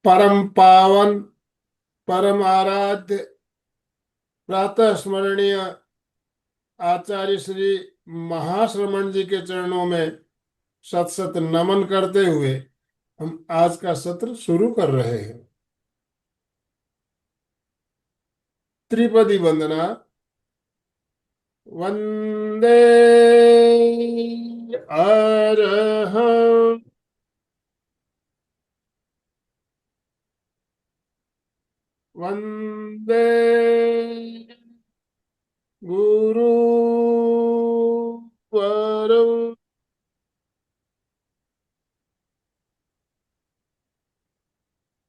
परम पावन, परम आराध्य, प्रातः स्मरणीय आचार्य श्री महाश्रमण जी के चरणों में शत शत नमन करते हुए हम आज का सत्र शुरू कर रहे हैं। त्रिपदी वंदना। वंदे अरहं वंदे गुरु परम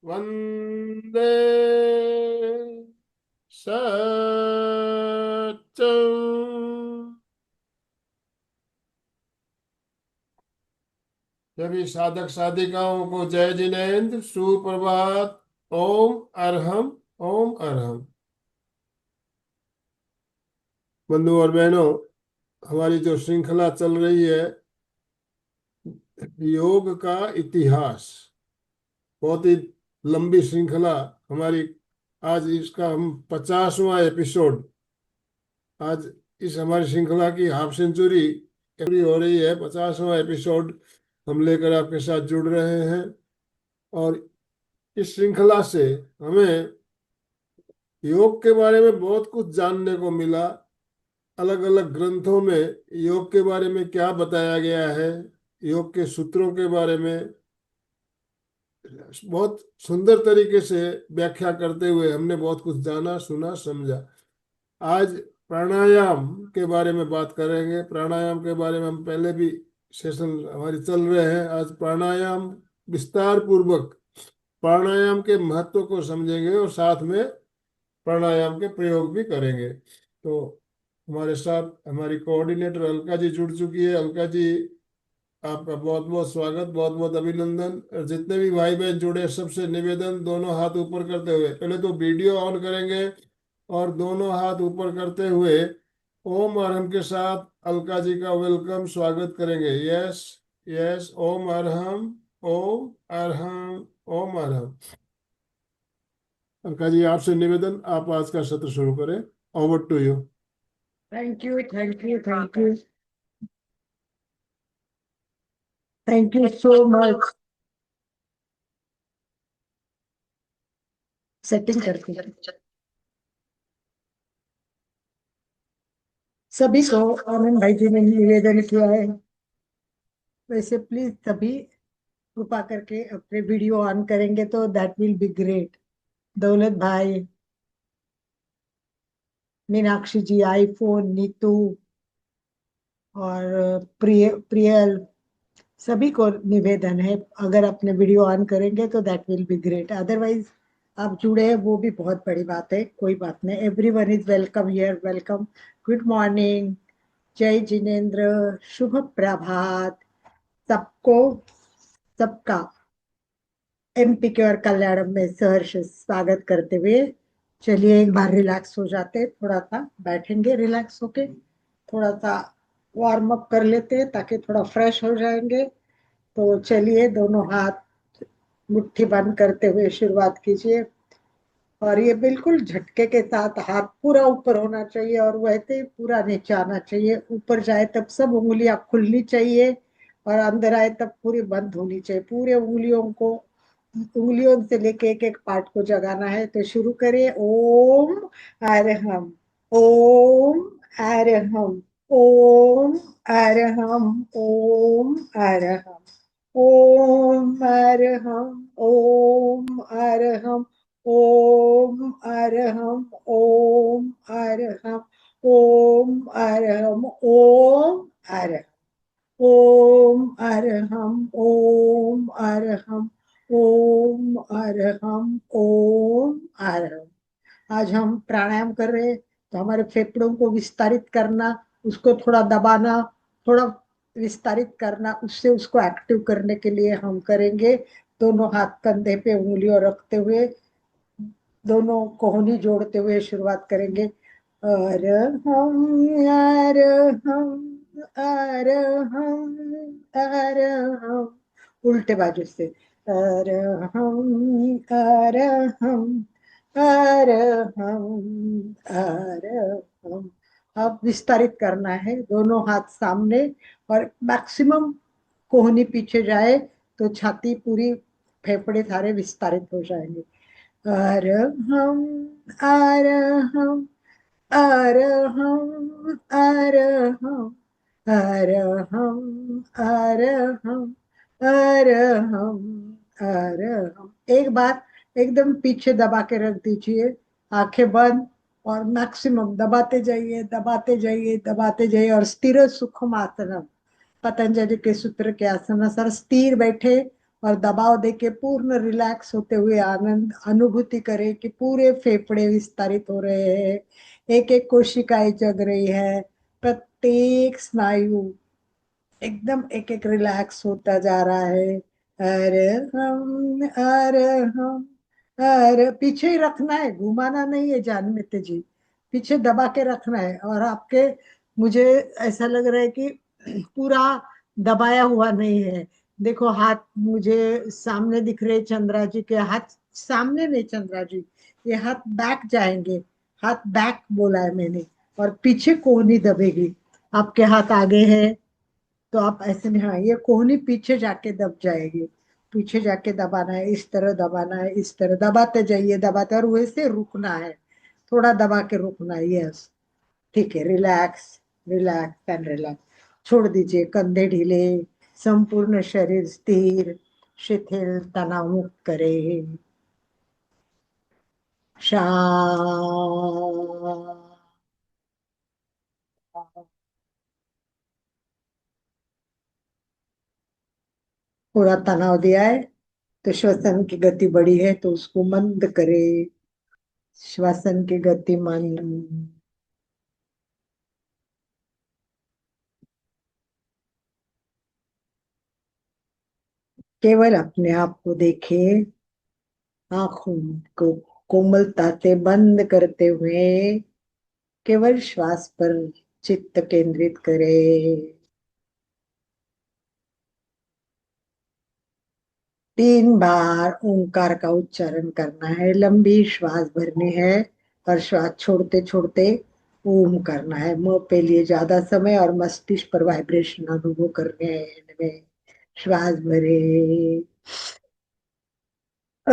वंदे सच्चं। सभी साधक साधिकाओं को जय जिनेन्द्र, सुप्रभात। ओम अरहम, ओम अरहम। बंधु और बहनों, हमारी जो श्रृंखला चल रही है योग का इतिहास, बहुत ही लंबी श्रृंखला हमारी। आज इसका हम 50वां एपिसोड, आज इस हमारी श्रृंखला की हाफ सेंचुरी पूरी हो रही है। 50वां एपिसोड हम लेकर आपके साथ जुड़ रहे हैं और इस श्रृंखला से हमें योग के बारे में बहुत कुछ जानने को मिला। अलग अलग ग्रंथों में योग के बारे में क्या बताया गया है, योग के सूत्रों के बारे में बहुत सुंदर तरीके से व्याख्या करते हुए हमने बहुत कुछ जाना, सुना, समझा। आज प्राणायाम के बारे में बात करेंगे। प्राणायाम के बारे में हम पहले भी सेशन हमारी चल रहे हैं। आज प्राणायाम विस्तार पूर्वक प्राणायाम के महत्व को समझेंगे और साथ में प्राणायाम के प्रयोग भी करेंगे। तो हमारे साथ हमारी कोऑर्डिनेटर अलका जी जुड़ चुकी है। अलका जी, आपका बहुत बहुत स्वागत, बहुत बहुत अभिनंदन। और जितने भी भाई बहन जुड़े सबसे निवेदन, दोनों हाथ ऊपर करते हुए, पहले तो वीडियो ऑन करेंगे और दोनों हाथ ऊपर करते हुए ओम अरहम के साथ अलका जी का वेलकम, स्वागत करेंगे। यस, यस, ओम अरहम, ओम अरहम, ओम अरहम। अलका जी, आपसे निवेदन, आप आज का सत्र शुरू करें। Over to you. Thank you, thank you, thank you, thank you so much. Setting करती सभी को आनंद भाई जी ने निवेदन किया है, वैसे प्लीज सभी कृपा करके अपने वीडियो ऑन करेंगे तो दैट विल बी ग्रेट। दौलत भाई, मीनाक्षी जी, आईफोन, नीतू और प्रियल, सभी को निवेदन है, अगर अपने वीडियो ऑन करेंगे तो that will be great. Otherwise आप जुड़े हैं वो भी बहुत बड़ी बात है, कोई बात नहीं। Everyone is welcome here, welcome. Good morning, जय जिनेन्द्र, शुभ प्रभात सबको, सबका एमपी के और कल्याणम में सहर्ष स्वागत करते हुए चलिए एक बार रिलैक्स हो जाते, थोड़ा सा बैठेंगे रिलैक्स होके, थोड़ा सा वार्म अप कर लेते हैं ताकि थोड़ा फ्रेश हो जाएंगे। तो चलिए दोनों हाथ मुट्ठी बंद करते हुए शुरुआत कीजिए और ये बिल्कुल झटके के साथ हाथ पूरा ऊपर होना चाहिए और वैसे ही पूरा नीचे आना चाहिए। ऊपर जाए तब सब उंगलियां खुलनी चाहिए और अंदर आए तब पूरी बंद होनी चाहिए। पूरे उंगलियों को, उंगलियों से लेके एक एक पार्ट को जगाना है। तो शुरू करिए। ओम अरहम, ओम अरहम, ओम अरहम, ओम अरहम, ओम अरहम, ओम अरहम, ओम अरहम, ओम अरहम, ओम अरहम, ओम अरहम, ओम अरहम, ओम अरहम, ओम अरहम, ओम अरहम। आज हम प्राणायाम कर रहे हैं तो हमारे फेफड़ों को विस्तारित करना, उसको थोड़ा दबाना, थोड़ा विस्तारित करना, उससे उसको एक्टिव करने के लिए हम करेंगे। दोनों हाथ कंधे पे उंगलियों रखते हुए, दोनों कोहनी जोड़ते हुए शुरुआत करेंगे। अरहम, अरहम, अरहम, अरहम, उल्टे बाजू से। अरहम अरहम अरहम अरहम। अब विस्तारित करना है, दोनों हाथ सामने, और मैक्सिमम कोहनी पीछे जाए तो छाती पूरी, फेफड़े सारे विस्तारित हो जाएंगे। अरहम अरहम अरहम अरहम अरहम अरहम अरहम अरहम। एक बार एकदम पीछे दबा के रख दीजिए, आंखें बंद, और मैक्सिमम दबाते जाइए, दबाते जाइए, दबाते जाइए। और स्थिर सुखम आसनम, पतंजलि के सूत्र के आसन अनुसार स्थिर बैठे और दबाव देके पूर्ण रिलैक्स होते हुए आनंद अनुभूति करें कि पूरे फेफड़े विस्तारित हो रहे हैं, एक एक कोशिकाएं जग रही है, प्रत्येक स्नायु एकदम एक एक रिलैक्स होता जा रहा है। अरे हम अरे, पीछे ही रखना है, घुमाना नहीं है जानमित जी, पीछे दबा के रखना है। और आपके, मुझे ऐसा लग रहा है कि पूरा दबाया हुआ नहीं है। देखो हाथ मुझे सामने दिख रहे, चंद्रा जी के हाथ सामने नहीं, चंद्रा जी ये हाथ बैक जाएंगे, हाथ बैक बोला है मैंने, और पीछे कोहनी दबेगी। आपके हाथ आगे है तो आप ऐसे में, हाँ ये कोहनी पीछे जाके दब जाएगी, पीछे जाके दबाना है, इस तरह दबाना है, इस तरह दबाते जाइए, दबाते, और वैसे रुकना है, थोड़ा दबा के रुकना है। यस, ठीक है, रिलैक्स रिलैक्स एंड रिलैक्स। छोड़ दीजिए कंधे ढीले, संपूर्ण शरीर स्थिर शिथिल तनाव मुक्त करे। शांत। पूरा तनाव दिया है तो श्वसन की गति बढ़ी है तो उसको मंद करे, श्वसन की गति मंद। केवल अपने आप को देखे, आंखों को कोमलता से बंद करते हुए केवल श्वास पर चित्त केंद्रित करे। 3 बार ओंकार का उच्चारण करना है, लंबी श्वास भरनी है और श्वास छोड़ते छोड़ते ओम करना है। मुंह पे लिए ज्यादा समय और मस्तिष्क पर वाइब्रेशन अनुभव करने हैं इनमें। श्वास भरे। अ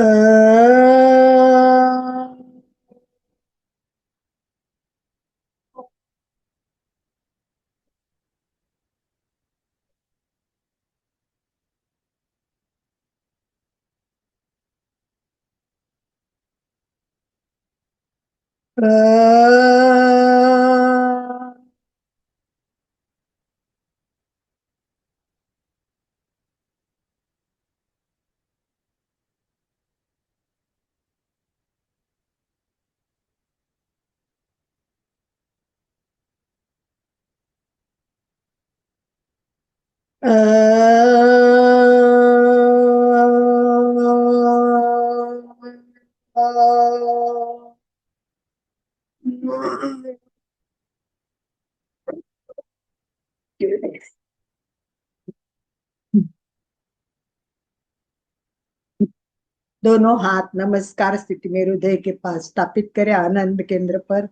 दोनों हाथ नमस्कार स्थिति में हृदय के पास स्थापित करें, आनंद केंद्र पर।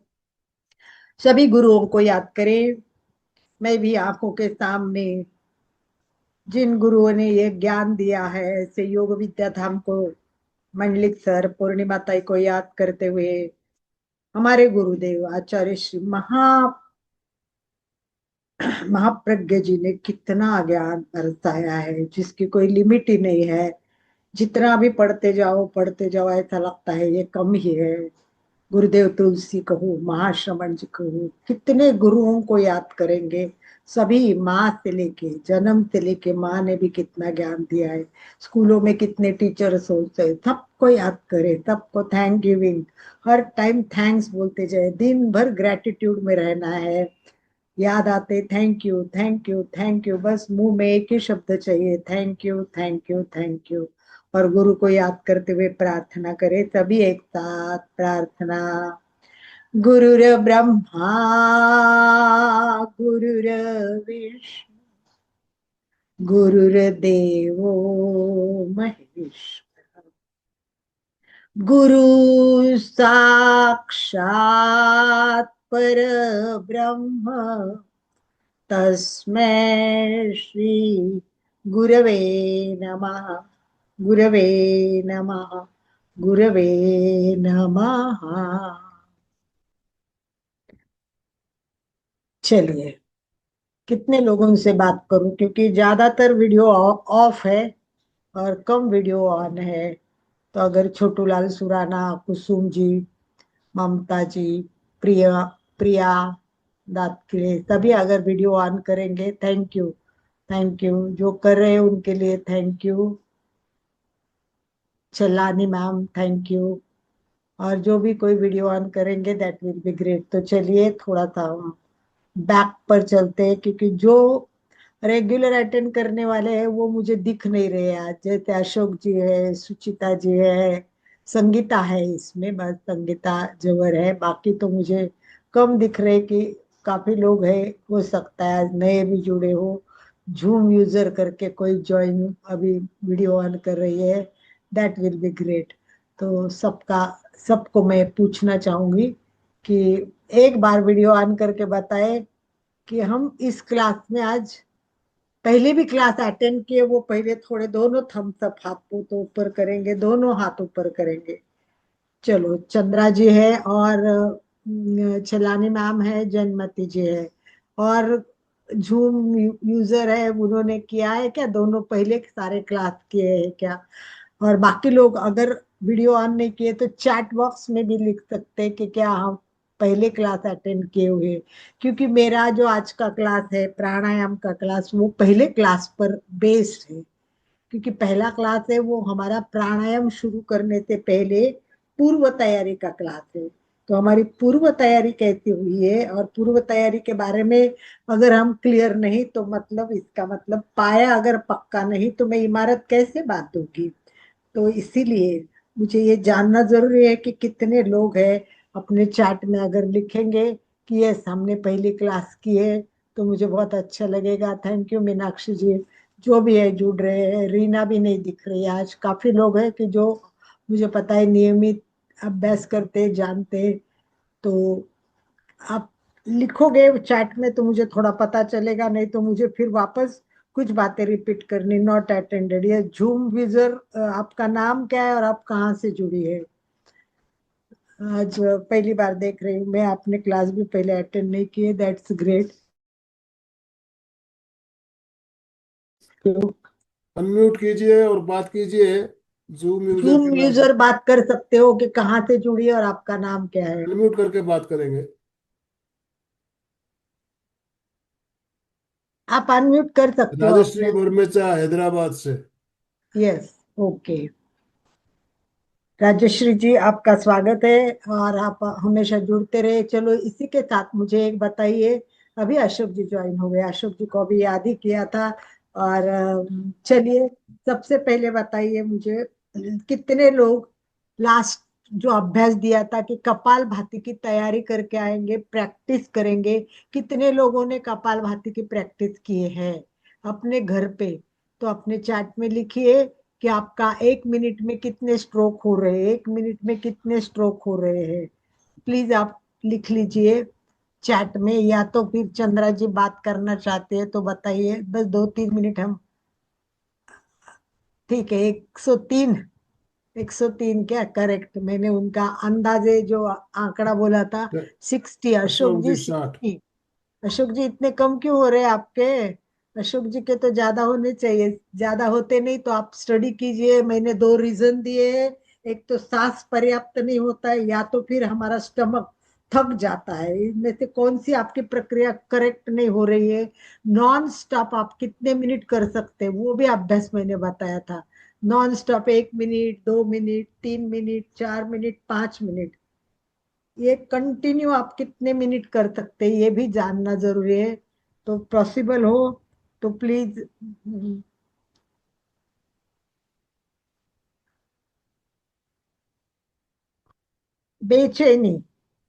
सभी गुरुओं को याद करें। मैं भी आंखों के सामने जिन गुरुओं ने ये ज्ञान दिया है, ऐसे योग विद्या धाम को, मंडलिक सर, पूर्णिमा ताई को याद करते हुए, हमारे गुरुदेव आचार्य श्री महाप्रज्ञ जी ने कितना ज्ञान बरसाया है जिसकी कोई लिमिट ही नहीं है। जितना भी पढ़ते जाओ ऐसा लगता है ये कम ही है। गुरुदेव तुलसी कहूँ, महाश्रमण जी कहूँ, कितने गुरुओं को याद करेंगे। सभी, माँ से लेके, जन्म से लेके, माँ ने भी कितना ज्ञान दिया है। स्कूलों में कितने टीचर्स होते हैं, सबको याद करे, सबको थैंक गिविंग, हर टाइम थैंक्स बोलते जाए, दिन भर ग्रेटिट्यूड में रहना है। याद आते thank you thank you thank you, बस मुंह में एक ही शब्द चाहिए, thank you thank you thank you. और गुरु को याद करते हुए प्रार्थना करें, सभी एक साथ प्रार्थना। गुरुर ब्रह्मा गुरुर विष्णु गुरुर्देवो महेश्वरः गुरु साक्षात् परब्रह्म तस्मै श्री गुरवे नमः गुरवे नमः गुरवे नमः। चलिए, कितने लोगों से बात करूं, क्योंकि ज्यादातर वीडियो ऑफ है और कम वीडियो ऑन है। तो अगर छोटूलाल सुराना, कुसुम जी, ममता जी, प्रिया प्रिया दातखिले सभी अगर वीडियो ऑन करेंगे, थैंक यू। थैंक यू जो कर रहे हैं उनके लिए, थैंक यू। चलानी मैम, थैंक यू। और जो भी कोई वीडियो ऑन करेंगे दैट विल बी ग्रेट। तो चलिए थोड़ा सा बैक पर चलते हैं, क्योंकि जो रेगुलर अटेंड करने वाले हैं वो मुझे दिख नहीं रहे आज। जैसे अशोक जी है, सुचिता जी है, संगीता है, इसमें बस संगीता जवर है, बाकी तो मुझे कम दिख रहे कि काफी लोग हैं। हो सकता है आज नए भी जुड़े हो। जूम यूजर करके कोई ज्वाइन अभी वीडियो ऑन कर रही है, दैट विल बी ग्रेट। तो सबको मैं पूछना चाहूंगी कि एक बार वीडियो ऑन करके बताए कि हम इस क्लास में आज पहले भी क्लास अटेंड किए, वो पहले थोड़े दोनों थम्स अप हाथों तो ऊपर करेंगे, दोनों हाथ ऊपर करेंगे। चलो, चंद्रा जी है और छलानी मैम है, जयमती जी है और जूम यूजर है, उन्होंने किया है क्या? दोनों पहले सारे क्लास किए हैं क्या? और बाकी लोग अगर वीडियो ऑन नहीं किए तो चैट बॉक्स में भी लिख सकते हैं कि क्या हम पहले क्लास अटेंड किए हुए। क्योंकि मेरा जो आज का क्लास है प्राणायाम का क्लास, वो पहले क्लास पर बेस्ड है। क्योंकि पहला क्लास है वो हमारा प्राणायाम शुरू करने से पहले पूर्व तैयारी का क्लास है। तो हमारी पूर्व तैयारी कैसी हुई है और पूर्व तैयारी के बारे में अगर हम क्लियर नहीं, तो मतलब इसका मतलब पाया अगर पक्का नहीं तो मैं इमारत कैसे बांधूंगी। तो इसीलिए मुझे ये जानना जरूरी है कि कितने लोग हैं। अपने चैट में अगर लिखेंगे कि यस हमने पहली क्लास की है तो मुझे बहुत अच्छा लगेगा। थैंक यू मीनाक्षी जी, जो भी है जुड़ रहे हैं। रीना भी नहीं दिख रही है आज। काफी लोग हैं कि जो मुझे पता है नियमित अभ्यास करते जानते। तो आप लिखोगे चैट में तो मुझे थोड़ा पता चलेगा, नहीं तो मुझे फिर वापस कुछ बातें रिपीट करनी। नॉट अटेंडेड, ये जूम यूजर आपका नाम क्या है और आप कहाँ से जुड़ी है? आज पहली बार देख रही हूँ मैं, आपने क्लास भी पहले अटेंड नहीं किए, दैट्स ग्रेट। अनम्यूट कीजिए और बात कीजिए। जूम यूजर के जूम नाम से यूजर बात कर सकते हो कि कहाँ से जुड़ी है और आपका नाम क्या है? अनम्यूट करके बात करेंगे। आप अनम्यूट कर सकते हो राजश्री अपने। मुर्मेचा हैदराबाद से। Yes, okay. राजश्री जी, आपका स्वागत है और आप हमेशा जुड़ते रहे। चलो, इसी के साथ मुझे एक बताइए। अभी अशोक जी ज्वाइन हो गए, अशोक जी को अभी याद ही किया था। और चलिए, सबसे पहले बताइए मुझे, कितने लोग लास्ट जो अभ्यास दिया था कि कपाल भाती की तैयारी करके आएंगे, प्रैक्टिस करेंगे, कितने लोगों ने कपाल भाती की प्रैक्टिस किए हैं अपने घर पे? तो अपने चैट में लिखिए कि आपका 1 मिनट में कितने स्ट्रोक हो रहे हैं, 1 मिनट में कितने स्ट्रोक हो रहे हैं। प्लीज आप लिख लीजिए चैट में, या तो फिर चंद्रा जी बात करना चाहते हैं तो बताइए, बस 2-3 मिनट हम। ठीक है, 103। 103 क्या करेक्ट? मैंने उनका अंदाजे जो आंकड़ा बोला था 60। अशोक अशोक जी जी 60। 60। अशोक जी इतने कम क्यों हो रहे हैं आपके? अशोक जी के तो ज्यादा होने चाहिए। ज्यादा होते नहीं तो आप स्टडी कीजिए। मैंने 2 रीजन दिए हैं। एक तो सांस पर्याप्त नहीं होता है, या तो फिर हमारा स्टमक थक जाता है। इनमें से कौन सी आपकी प्रक्रिया करेक्ट नहीं हो रही है? नॉन स्टॉप आप कितने मिनट कर सकते हैं वो भी अभ्यास मैंने बताया था। Non stop 1 minute, 2 minute, 3 minute, 4 minute, 5 minute, ये कंटिन्यू आप कितने मिनट कर सकते हैं ये भी जानना जरूरी है। तो पॉसिबल हो तो प्लीज। बेचैनी,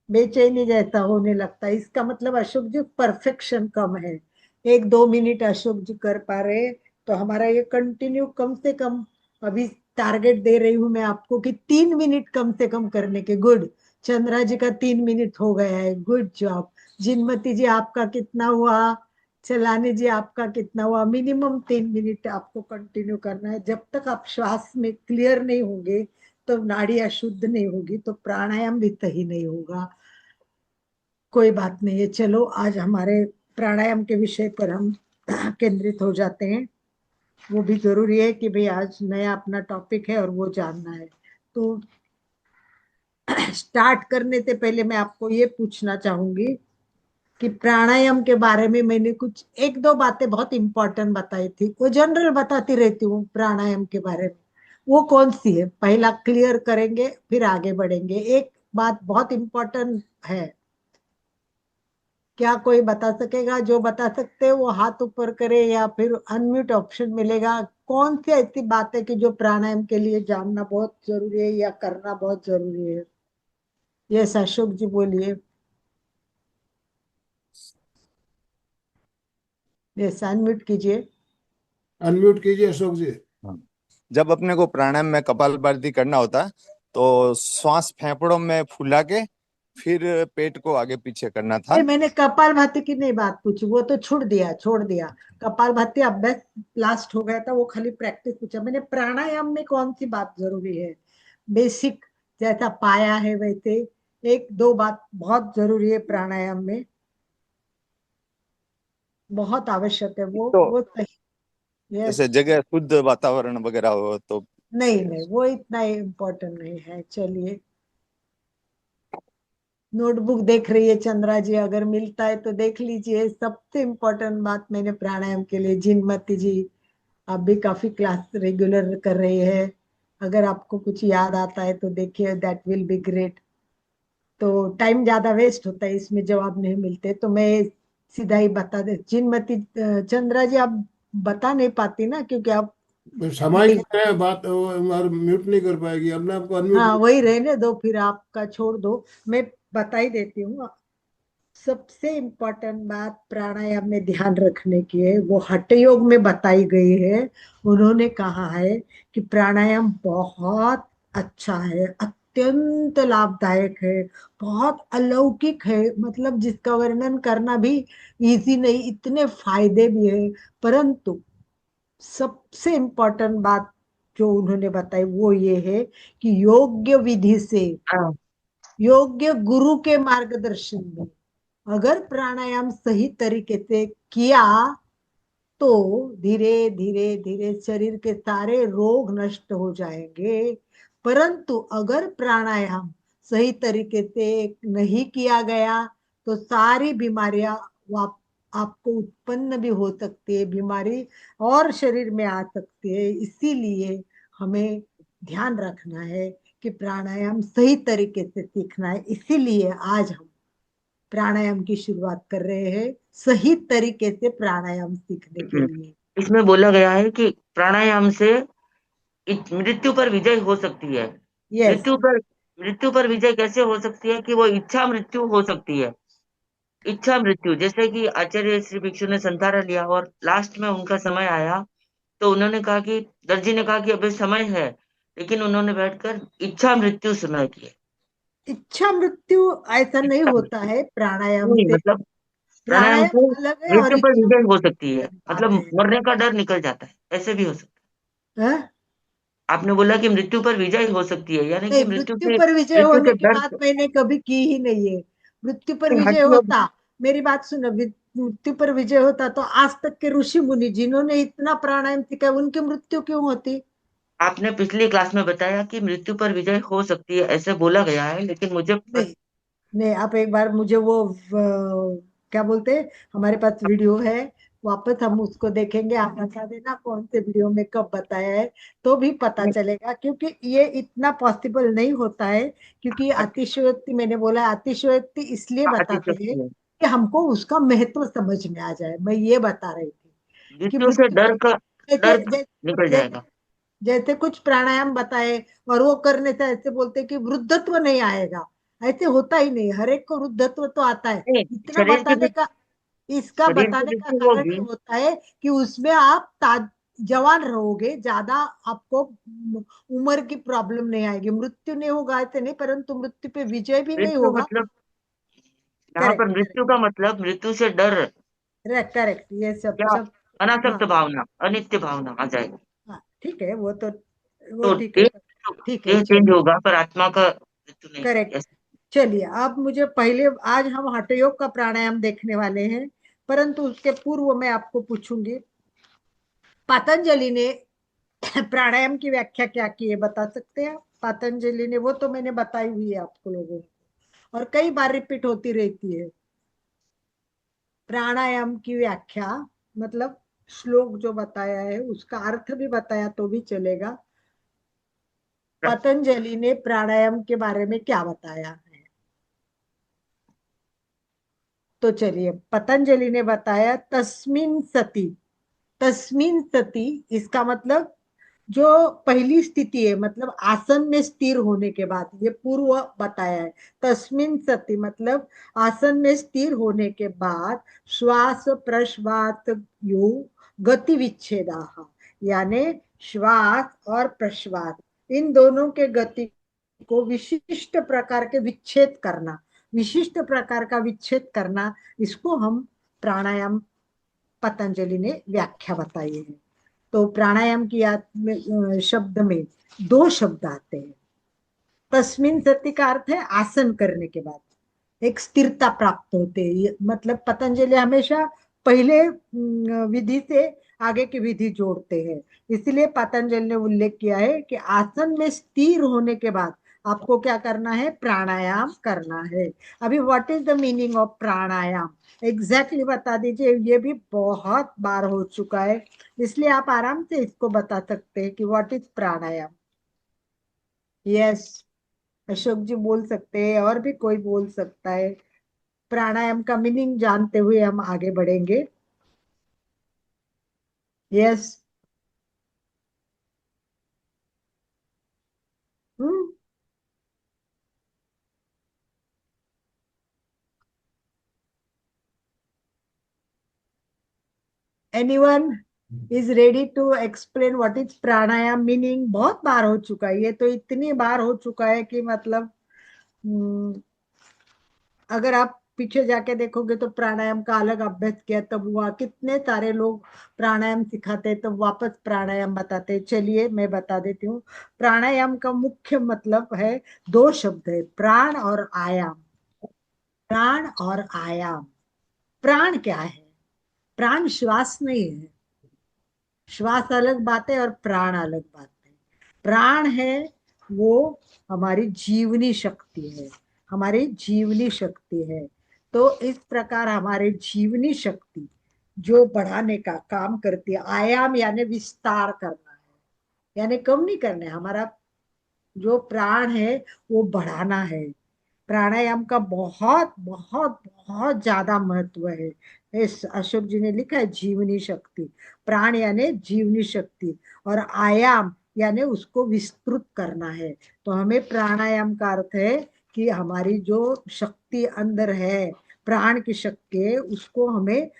बेचैनी जैसा होने लगता है, इसका मतलब अशोक जी परफेक्शन कम है। 1-2 मिनट अशोक जी कर पा रहे, तो हमारा ये कंटिन्यू कम से कम, अभी टारगेट दे रही हूं मैं आपको कि 3 मिनट कम से कम करने के। गुड, चंद्रा जी का 3 मिनट हो गया है, गुड जॉब। जिनमती जी आपका कितना हुआ? चलानी जी आपका कितना हुआ? मिनिमम 3 मिनट आपको कंटिन्यू करना है। जब तक आप श्वास में क्लियर नहीं होंगे तो नाड़ी अशुद्ध नहीं होगी, तो प्राणायाम भी सही नहीं होगा। कोई बात नहीं है, चलो आज हमारे प्राणायाम के विषय पर हम केंद्रित हो जाते हैं। वो भी जरूरी है कि भाई आज नया अपना टॉपिक है और वो जानना है। तो स्टार्ट करने से पहले मैं आपको ये पूछना चाहूंगी कि प्राणायाम के बारे में मैंने कुछ एक दो बातें बहुत इंपॉर्टेंट बताई थी, वो जनरल बताती रहती हूँ प्राणायाम के बारे में। वो कौन सी है, पहला क्लियर करेंगे फिर आगे बढ़ेंगे। एक बात बहुत इंपॉर्टेंट है, क्या कोई बता सकेगा? जो बता सकते हैं वो हाथ ऊपर करे या फिर अनम्यूट ऑप्शन मिलेगा। कौन सी ऐसी बात है कि जो प्राणायाम के लिए जानना बहुत जरूरी है या करना बहुत जरूरी है? यस अशोक जी बोलिए। यस अनम्यूट कीजिए। अनम्यूट कीजिए अशोक जी। हाँ। जब अपने को प्राणायाम में कपालभाति करना होता है तो श्वास फेफड़ों में फुला के फिर पेट को आगे पीछे करना था। नहीं, मैंने कपाल भाती की नहीं बात पूछी, वो तो छोड़ दिया। कपाल भाती अभ्यास लास्ट हो गया था, वो खाली प्रैक्टिस पूछा मैंने। प्राणायाम में कौन सी बात जरूरी है? बेसिक जैसा पाया है वैसे एक दो बात बहुत जरूरी है प्राणायाम में, बहुत आवश्यक है वो तो वो सही। यस। जैसे जगह शुद्ध वातावरण वगैरह हो तो नहीं नहीं, वो इतना इम्पोर्टेंट नहीं है। चलिए, नोटबुक देख रही है चंद्रा जी, अगर मिलता है तो देख लीजिए। सबसे इम्पोर्टेंट बात मैंने प्राणायाम के लिए, जिनमती जी आप भी काफी क्लास रेगुलर कर रही है, अगर आपको कुछ याद आता है तो देखिए, दैट विल बी ग्रेट। तो टाइम ज्यादा वेस्ट होता है इसमें, जवाब नहीं मिलते तो मैं सीधा ही बता दे। जिनमती चंद्रा जी आप बता नहीं पाती ना, क्योंकि आप सामायिक नहीं। है बात, और म्यूट नहीं कर पाएगी, अपने आप को हाँ अनम्यूट। वही रहने दो, फिर आपका छोड़ दो, मैं बता ही देती हूँ। सबसे इम्पोर्टेंट बात प्राणायाम में ध्यान रखने की है, वो हठ योग में बताई गई है। उन्होंने कहा है कि प्राणायाम बहुत अच्छा है, अत्यंत लाभदायक है, बहुत अलौकिक है, मतलब जिसका वर्णन करना भी इजी नहीं, इतने फायदे भी है। परंतु सबसे इम्पोर्टेंट बात जो उन्होंने बताई वो ये है कि योग्य विधि से, योग्य गुरु के मार्गदर्शन में अगर प्राणायाम सही तरीके से किया तो धीरे धीरे धीरे शरीर के सारे रोग नष्ट हो जाएंगे। परंतु अगर प्राणायाम सही तरीके से नहीं किया गया तो सारी बीमारियां आपको उत्पन्न भी हो सकती है, बीमारी और शरीर में आ सकती है। इसीलिए हमें ध्यान रखना है कि प्राणायाम सही तरीके से सीखना है। इसीलिए आज हम प्राणायाम की शुरुआत कर रहे हैं, सही तरीके से प्राणायाम सीखने के हम्म, लिए। इसमें बोला गया है कि प्राणायाम से मृत्यु पर विजय हो सकती है। यस। मृत्यु पर मृत्यु पर विजय कैसे हो सकती है? कि वो इच्छा मृत्यु हो सकती है। इच्छा मृत्यु, जैसे कि आचार्य श्री भिक्षु ने संतारा लिया और लास्ट में उनका समय आया तो उन्होंने कहा कि दर्जी ने कहा कि अभी समय है, लेकिन उन्होंने बैठकर इच्छा मृत्यु सुनाई की है। इच्छा मृत्यु ऐसा नहीं इच्छा होता मृत्यु है प्राणायाम नहीं, से। मतलब प्राणायाम से प्राणायाम अलग है और मृत्यु पर इच्छा विजय हो मृत्यु सकती है, अलग बात मतलब है। मरने का डर निकल जाता है, ऐसे भी हो सकता हाँ? है। आपने बोला कि मृत्यु पर विजय हो सकती है, यानी नहीं, कि मृत्यु पर विजय मृत्यु होने के की डर बात मैंने कभी की ही नहीं है। मृत्यु पर से विजय हटके होता, मेरी बात सुनो, मृत्यु पर विजय होता तो आज तक के ऋषि मुनि जिन्होंने इतना प्राणायाम सीखा उनकी मृत्यु क्यों होती? आपने पिछली क्लास में बताया कि मृत्यु पर विजय हो सकती है, ऐसे बोला गया है, लेकिन नहीं नहीं, आप एक बार मुझे वो क्या बोलते हैं, हमारे पास वीडियो है, वापस हम उसको देखेंगे। आप बता देना कौन से वीडियो में कब बताया है, तो भी पता चलेगा। क्योंकि ये इतना पॉसिबल नहीं होता है, क्योंकि अतिशयोक्ति, मैंने बोला अतिशयोक्ति इसलिए बताते हैं अतिशयोक्ति है। कि हमको उसका महत्व समझ में आ जाए। मैं ये बता रही थी कि मृत्यु से मृत्यु डर का जैसे डर जैसे निकल जैसे जाएगा। जैसे कुछ प्राणायाम बताए और वो करने से ऐसे बोलते कि वृद्धत्व नहीं आएगा। ऐसे होता ही नहीं, हर एक को वृद्धत्व तो आता है। नहीं, इतना शरीर की बताने का, इसका शरीर की बताने का मृत्यु कारण ये होगी। होता है कि उसमें आप जवान रहोगे, ज्यादा आपको उम्र की प्रॉब्लम नहीं आएगी। मृत्यु नहीं होगा ऐसे नहीं, परंतु मृत्यु पे विजय भी नहीं मृत्यु होगा। मतलब, यहाँ पर करेक्ट मृत्यु का मतलब मृत्यु से डर करेक्ट करेक्ट, ये सब या सब। हाँ अनासक्त भावना, अनित्य भावना आ जाएगी। हाँ ठीक है, वो तो ठीक है। देह, ठीक है देह चेंज चलिए। होगा पर आत्मा का मृत्यु नहीं। करेक्ट। यस। चलिए अब मुझे पहले, आज हम हठयोग का प्राणायाम देखने वाले हैं, परंतु उसके पूर्व मैं आपको पूछूंगी, पतंजलि ने प्राणायाम की व्याख्या क्या की है, बता सकते हैं आप? पतंजलि ने, वो तो मैंने बताई हुई है आपको लोगों को, और कई बार रिपीट होती रहती है। प्राणायाम की व्याख्या मतलब श्लोक जो बताया है उसका अर्थ भी बताया तो भी चलेगा। पतंजलि ने प्राणायाम के बारे में क्या बताया है? तो चलिए, पतंजलि ने बताया तस्मिन सती। तस्मिन सती, इसका मतलब जो पहली स्थिति है, मतलब आसन में स्थिर होने के बाद, ये पूर्व बताया है। तस्मिन सती मतलब आसन में स्थिर होने के बाद श्वास प्रश्वास यु गति विच्छेदा, यानी श्वास और प्रश्वास, इन दोनों के गति को विशिष्ट प्रकार के विच्छेद करना, विशिष्ट प्रकार का विच्छेद करना, इसको हम प्राणायाम, पतंजलि ने व्याख्या बताई है। तो प्राणायाम की शब्द में दो शब्द आते हैं। तस्मिन सति का अर्थ है आसन करने के बाद एक स्थिरता प्राप्त होते है, मतलब पतंजलि हमेशा पहले विधि से आगे की विधि जोड़ते हैं। इसलिए पतंजलि ने उल्लेख किया है कि आसन में स्थिर होने के बाद आपको क्या करना है, प्राणायाम करना है। अभी what is the meaning of pranayama, exactly बता दीजिए। ये भी बहुत बार हो चुका है, इसलिए आप आराम से इसको बता सकते हैं कि what is pranayama. Yes, Ashok ji बोल सकते हैं, और भी कोई बोल सकता है। प्राणायाम का मीनिंग जानते हुए हम आगे बढ़ेंगे। Yes. Hmm. Anyone is ready to explain what is pranayama meaning? बहुत बार हो चुका है, ये तो इतनी बार हो चुका है कि मतलब अगर आप पीछे जाके देखोगे तो प्राणायाम का अलग अभ्यास किया तब हुआ, कितने सारे लोग प्राणायाम सिखाते तब वापस प्राणायाम बताते। चलिए मैं बता देती हूँ। प्राणायाम का मुख्य मतलब है, दो शब्द है, प्राण और आयाम। प्राण और आयाम। प्राण क्या है? प्राण श्वास नहीं है, श्वास अलग बात है और प्राण अलग बात है। प्राण है वो हमारी जीवनी शक्ति है, हमारी जीवनी शक्ति है। तो इस प्रकार हमारे जीवनी शक्ति जो बढ़ाने का काम करती है, आयाम यानी विस्तार करना है, यानी कम नहीं करना है। हमारा जो प्राण है वो बढ़ाना है। प्राणायाम का बहुत बहुत बहुत ज्यादा महत्व है। इस अशोक जी ने लिखा है जीवनी शक्ति। प्राण यानी जीवनी शक्ति, और आयाम यानी उसको विस्तृत करना है। तो हमें प्राणायाम का अर्थ है कि हमारी जो शक्ति अंदर है, प्राण की शक्ति है, उसको हमें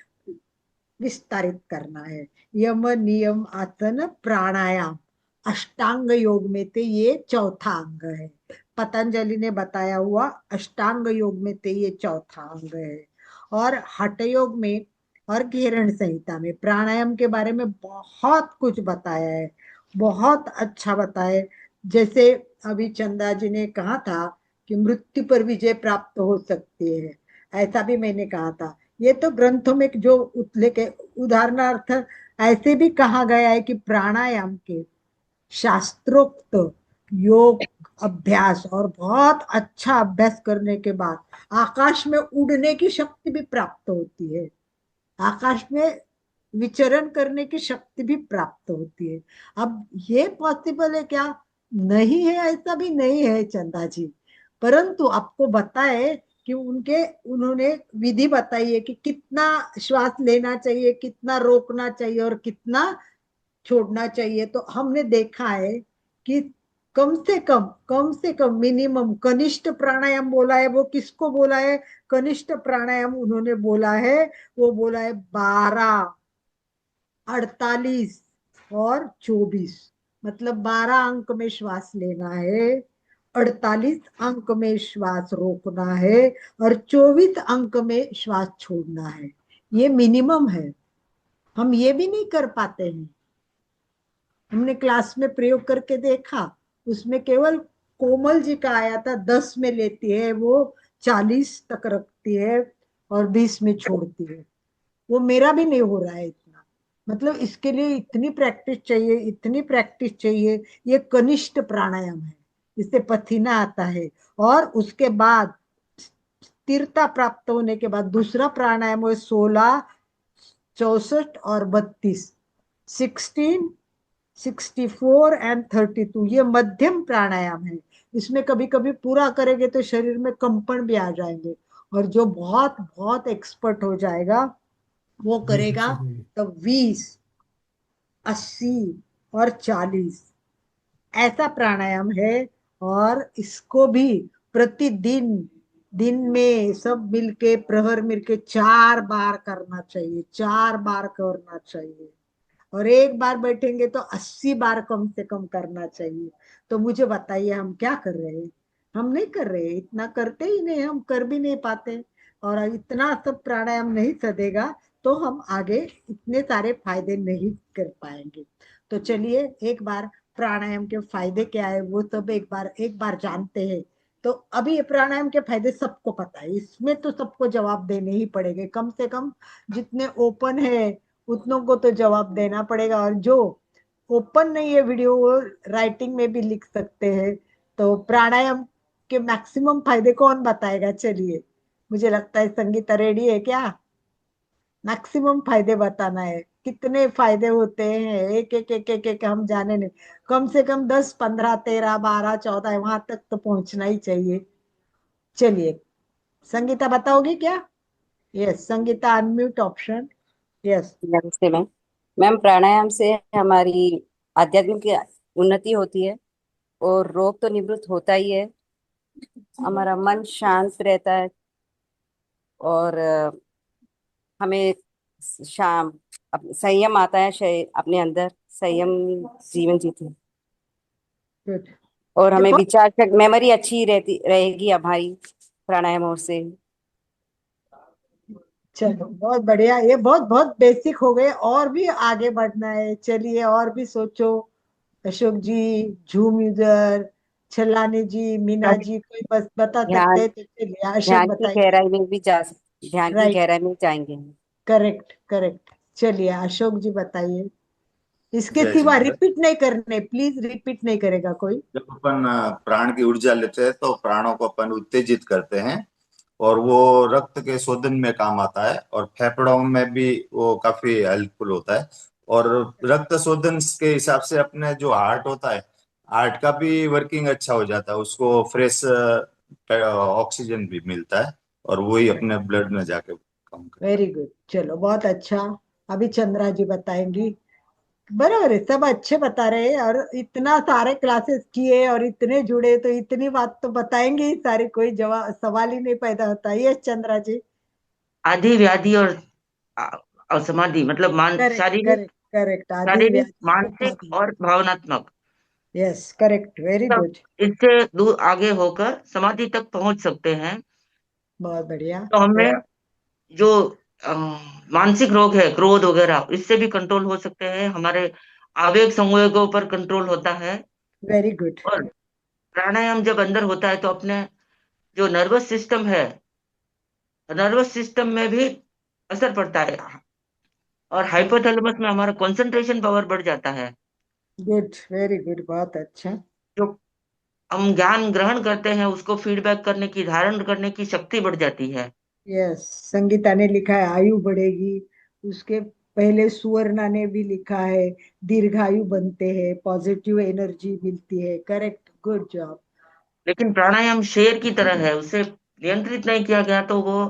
विस्तारित करना है। यम नियम आसन प्राणायाम अष्टांग योग में से ये चौथा अंग है। पतंजलि ने बताया हुआ अष्टांग योग में से ये चौथा अंग है। और हठ योग में और घेरण संहिता में प्राणायाम के बारे में बहुत कुछ बताया है, बहुत अच्छा बताया है। जैसे अभी चंदा जी ने कहा था कि मृत्यु पर विजय प्राप्त हो सकती है, ऐसा भी मैंने कहा था। ये तो ग्रंथों में जो लेके उदाहरणार्थ ऐसे भी कहा गया है कि प्राणायाम के शास्त्रोक्त योग अभ्यास और बहुत अच्छा अभ्यास करने के बाद आकाश में उड़ने की शक्ति भी प्राप्त होती है, आकाश में विचरण करने की शक्ति भी प्राप्त होती है। अब ये पॉसिबल है क्या? नहीं है, ऐसा भी नहीं है चंदा जी, परंतु आपको बताए कि उन्होंने विधि बताई है कि कितना श्वास लेना चाहिए, कितना रोकना चाहिए और कितना छोड़ना चाहिए। तो हमने देखा है कि कम से कम मिनिमम कनिष्ठ प्राणायाम बोला है, वो किसको बोला है? कनिष्ठ प्राणायाम उन्होंने बोला है, वो बोला है 12, 48, और 24, मतलब 12 अंक में श्वास लेना है, 48 अंक में श्वास रोकना है और 24 अंक में श्वास छोड़ना है। ये मिनिमम है, हम ये भी नहीं कर पाते हैं। हमने क्लास में प्रयोग करके देखा, उसमें केवल कोमल जी का आया था 10 में लेती है वो, 40 तक रखती है और 20 में छोड़ती है। वो मेरा भी नहीं हो रहा है इतना। मतलब इसके लिए इतनी प्रैक्टिस चाहिए, इतनी प्रैक्टिस चाहिए। ये कनिष्ठ प्राणायाम है, इससे पसीना आता है। और उसके बाद स्थिरता प्राप्त होने के बाद दूसरा प्राणायाम है 16, 64 और 32, 16, 64 एंड 32। ये मध्यम प्राणायाम है। इसमें कभी कभी पूरा करेंगे तो शरीर में कंपन भी आ जाएंगे, और जो बहुत बहुत एक्सपर्ट हो जाएगा वो करेगा तो 20, 80 और 40 ऐसा प्राणायाम है। और इसको भी प्रतिदिन, दिन में सब मिलके, प्रहर मिलके 4 बार करना चाहिए, 4 बार करना चाहिए। और एक बार बैठेंगे तो 80 बार कम से कम करना चाहिए। तो मुझे बताइए हम क्या कर रहे हैं? हम नहीं कर रहे, इतना करते ही नहीं, हम कर भी नहीं पाते। और इतना सब प्राणायाम नहीं सदेगा तो हम आगे इतने सारे फायदे नहीं कर पाएंगे। तो चलिए एक बार प्राणायाम के फायदे क्या है वो सब एक बार जानते हैं। तो अभी ये प्राणायाम के फायदे सबको पता है, इसमें तो सबको जवाब देने ही पड़ेंगे, कम से कम जितने ओपन है उतनों को तो जवाब देना पड़ेगा। और जो ओपन नहीं है वीडियो, वो राइटिंग में भी लिख सकते हैं। तो प्राणायाम के मैक्सिमम फायदे कौन बताएगा? चलिए, मुझे लगता है संगीता रेडी है क्या? मैक्सिमम फायदे बताना है, कितने फायदे होते हैं, एक एक एक एक एक हम जाने नहीं। कम से कम 10, 15, 13, 12, 14 वहां तक तो पहुंचना ही चाहिए। चलिए, संगीता बताओगी क्या? Yes, Sangeeta unmute option. Yes. नमस्ते मैम। मैम, प्राणायाम से हमारी आध्यात्मिक उन्नति होती है और रोग तो निवृत्त होता ही है। हमारा मन शांत रहता है और हमें शाम संयम आता है, अपने अंदर संयम जीवन जीते हैं। गुड। और ये हमें बहुत विचार मेमोरी अच्छी रहती रहेगी हमारी प्राणायाम से। चलो बहुत बढ़िया, ये बहुत बहुत बेसिक हो गए, और भी आगे बढ़ना है। चलिए और भी सोचो। अशोक जी, झूम यूजर, छलानी जी, मीना अब जी, कोई बस बता सकते ध्यान हैं तो चलिए अशोक ध्यान की बताइए। गहराई में भी ध्यान की राइट, गहराई में जाएंगे। Correct correct. चलिए अशोक जी बताइए। इसके जय सिवा जिनेन्द्र। रिपीट नहीं करने, प्लीज रिपीट नहीं करेगा कोई। जब अपन प्राण की ऊर्जा लेते हैं तो प्राणों को अपन उत्तेजित करते हैं और वो रक्त के शोधन में काम आता है और फेफड़ों में भी वो काफी हेल्पफुल होता है। और रक्त शोधन के हिसाब से अपने जो हार्ट होता है, हार्ट का भी वर्किंग अच्छा हो जाता है, उसको फ्रेश ऑक्सीजन भी मिलता है और वही अपने ब्लड में जाके काम करता वेरी गुड, चलो बहुत अच्छा। अभी चंद्रा जी बताएंगी। बराबर है, सब अच्छे बता रहे हैं, और इतना सारे क्लासेस किए और इतने जुड़े तो इतनी बात तो बताएंगे ही सारी, कोई जवाब सवाल ही नहीं पैदा होता। ये चंद्रा जी। आदि व्याधि आ- और समाधि मतलब करेक्ट शारीरिक, करेक्ट करेक्ट, आदि शारीरिक, व्याधि मानसिक समाधि। और भावनात्मक, यस करेक्ट, वेरी सब गुड। इससे दूर आगे होकर समाधि तक पहुंच सकते हैं। बहुत बढ़िया। तो हमें जो अ, मानसिक रोग है, क्रोध वगैरह, इससे भी कंट्रोल हो सकते हैं। हमारे आवेग संवेगों पर कंट्रोल होता है। Very good. और प्राणायाम जब अंदर होता है तो अपने जो नर्वस सिस्टम है, नर्वस सिस्टम में भी असर पड़ता है। और हाइपोथैलेमस में हमारा कंसंट्रेशन पावर बढ़ जाता है। गुड, वेरी गुड, बहुत अच्छा। जो हम ज्ञान ग्रहण करते हैं उसको फीडबैक करने की, धारण करने की शक्ति बढ़ जाती है। यस, संगीता ने लिखा है आयु बढ़ेगी। उसके पहले सुवर्णा ने भी लिखा है दीर्घायु बनते हैं, पॉजिटिव एनर्जी मिलती है। Correct, good job. लेकिन प्राणायाम शेर की तरह है, उसे नियंत्रित नहीं किया गया तो वो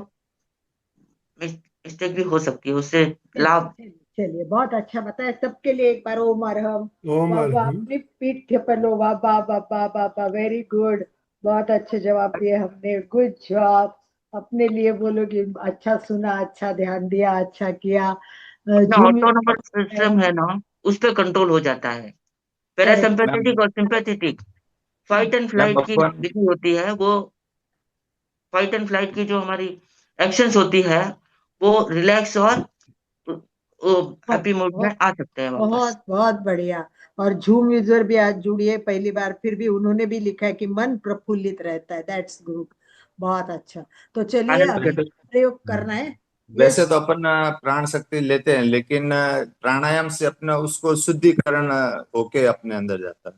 मिस्टेक भी हो सकती है, उससे चलिए लाभ। चलिए चलिए, बहुत अच्छा बताया। सबके लिए एक बार ओम अरहम। ओम वाह वाह, अरहम। अपनी पीठ पर लो, वाह वाह वाह वाह वाह वाह, वेरी गुड। बहुत अच्छे जवाब दिए हमने, गुड जॉब। अपने लिए बोलो कि अच्छा सुना, अच्छा ध्यान दिया, अच्छा किया। अपना झूम। ऑटोनोमस सिस्टम है ना, उस पर कंट्रोल हो जाता है। करेक्ट। मैम पैरासिम्पैथेटिक और sympathetic fight and ma'am flight की अपन विधि होती है, वो फाइट एंड फ्लाइट की जो हमारी एक्शंस होती है वो रिलैक्स और हैप्पी मोड में आ सकते हैं वापस। बहुत बहुत बढ़िया। और झूम यूजर भी आज जुड़िए पहली बार, फिर भी उन्होंने भी लिखा है कि मन प्रफुल्लित रहता है। दैट्स गुड, बहुत अच्छा। तो चलिए आनंद अभी प्रकट। प्रयोग करना है। वैसे यस। तो अपन प्राण शक्ति लेते हैं, लेकिन प्राणायाम से अपना उसको शुद्धिकरण होके अपने अंदर जाता है।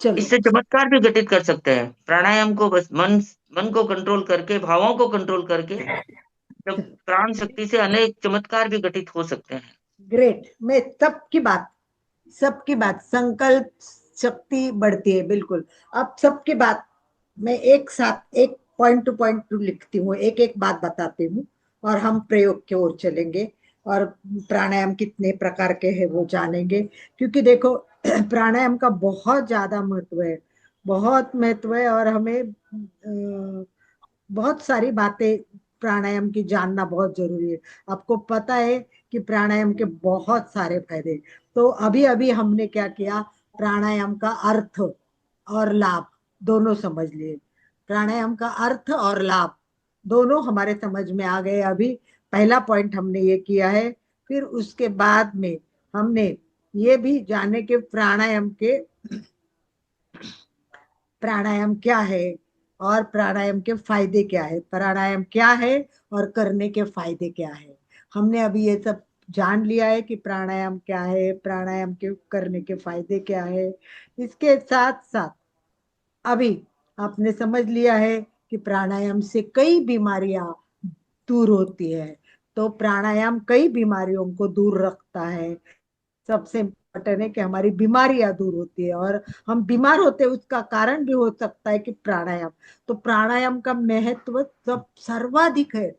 चलो। इससे चमत्कार भी घटित कर सकते हैं। प्राणायाम को बस मन मन को कंट्रोल करके, भावों को कंट्रोल करके, जब प्राण शक्ति से अनेक चमत्कार भी घटित हो सकते हैं। ग्रेट। मैं सबकी बात संकल्प शक्ति बढ़ती है, बिल्कुल। अब सबकी बात मैं एक साथ एक पॉइंट टू पॉइंट टू लिखती हूँ, एक एक बात बताती हूँ और हम प्रयोग की ओर चलेंगे और प्राणायाम कितने प्रकार के हैं वो जानेंगे। क्योंकि देखो प्राणायाम का बहुत ज्यादा महत्व है, बहुत महत्व है। और हमें बहुत सारी बातें प्राणायाम की जानना बहुत जरूरी है। आपको पता है कि प्राणायाम के बहुत सारे फायदे। तो अभी अभी हमने क्या किया, प्राणायाम का अर्थ और लाभ दोनों समझ लिए। प्राणायाम का अर्थ और लाभ दोनों हमारे समझ में आ गए। अभी पहला पॉइंट हमने ये किया है। फिर उसके बाद में हमने ये भी जाने के प्राणायाम क्या है और प्राणायाम के फायदे क्या है, प्राणायाम क्या है और करने के फायदे क्या है। हमने अभी ये सब जान लिया है कि प्राणायाम क्या है, प्राणायाम के करने के फायदे क्या है। इसके साथ साथ अभी आपने समझ लिया है कि प्राणायाम से कई बीमारियां दूर होती है। तो प्राणायाम कई बीमारियों को दूर रखता है। सबसे इम्पोर्टेंट है कि हमारी बीमारियां दूर होती है, और हम बीमार होते हैं उसका कारण भी हो सकता है कि प्राणायाम। तो प्राणायाम का महत्व सब सर्वाधिक है,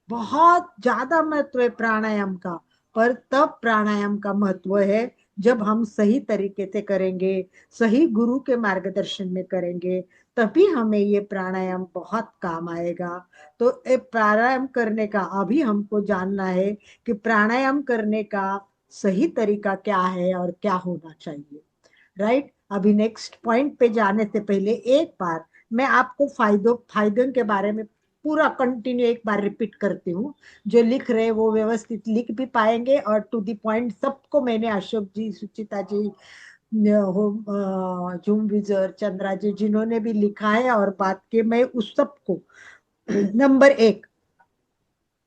बहुत ज्यादा महत्व है प्राणायाम का। पर तब प्राणायाम का महत्व है जब हम सही तरीके से करेंगे, सही गुरु के मार्गदर्शन में करेंगे, तभी हमें ये प्राणायाम बहुत काम आएगा। तो ये प्राणायाम करने का अभी हमको जानना है कि प्राणायाम करने का सही तरीका क्या है और क्या होना चाहिए। राइट। अभी नेक्स्ट पॉइंट पे जाने से पहले एक बार मैं आपको फायदों के बारे में पूरा कंटिन्यू एक बार रिपीट करती हूँ। जो लिख रहे हैं वो व्यवस्थित लिख भी पाएंगे, और टू द पॉइंट सबको मैंने अशोक जी, सुचिता जी, जूम विजर, चंद्रा जी जिन्होंने भी लिखा है और बात के, मैं उस सबको नंबर एक,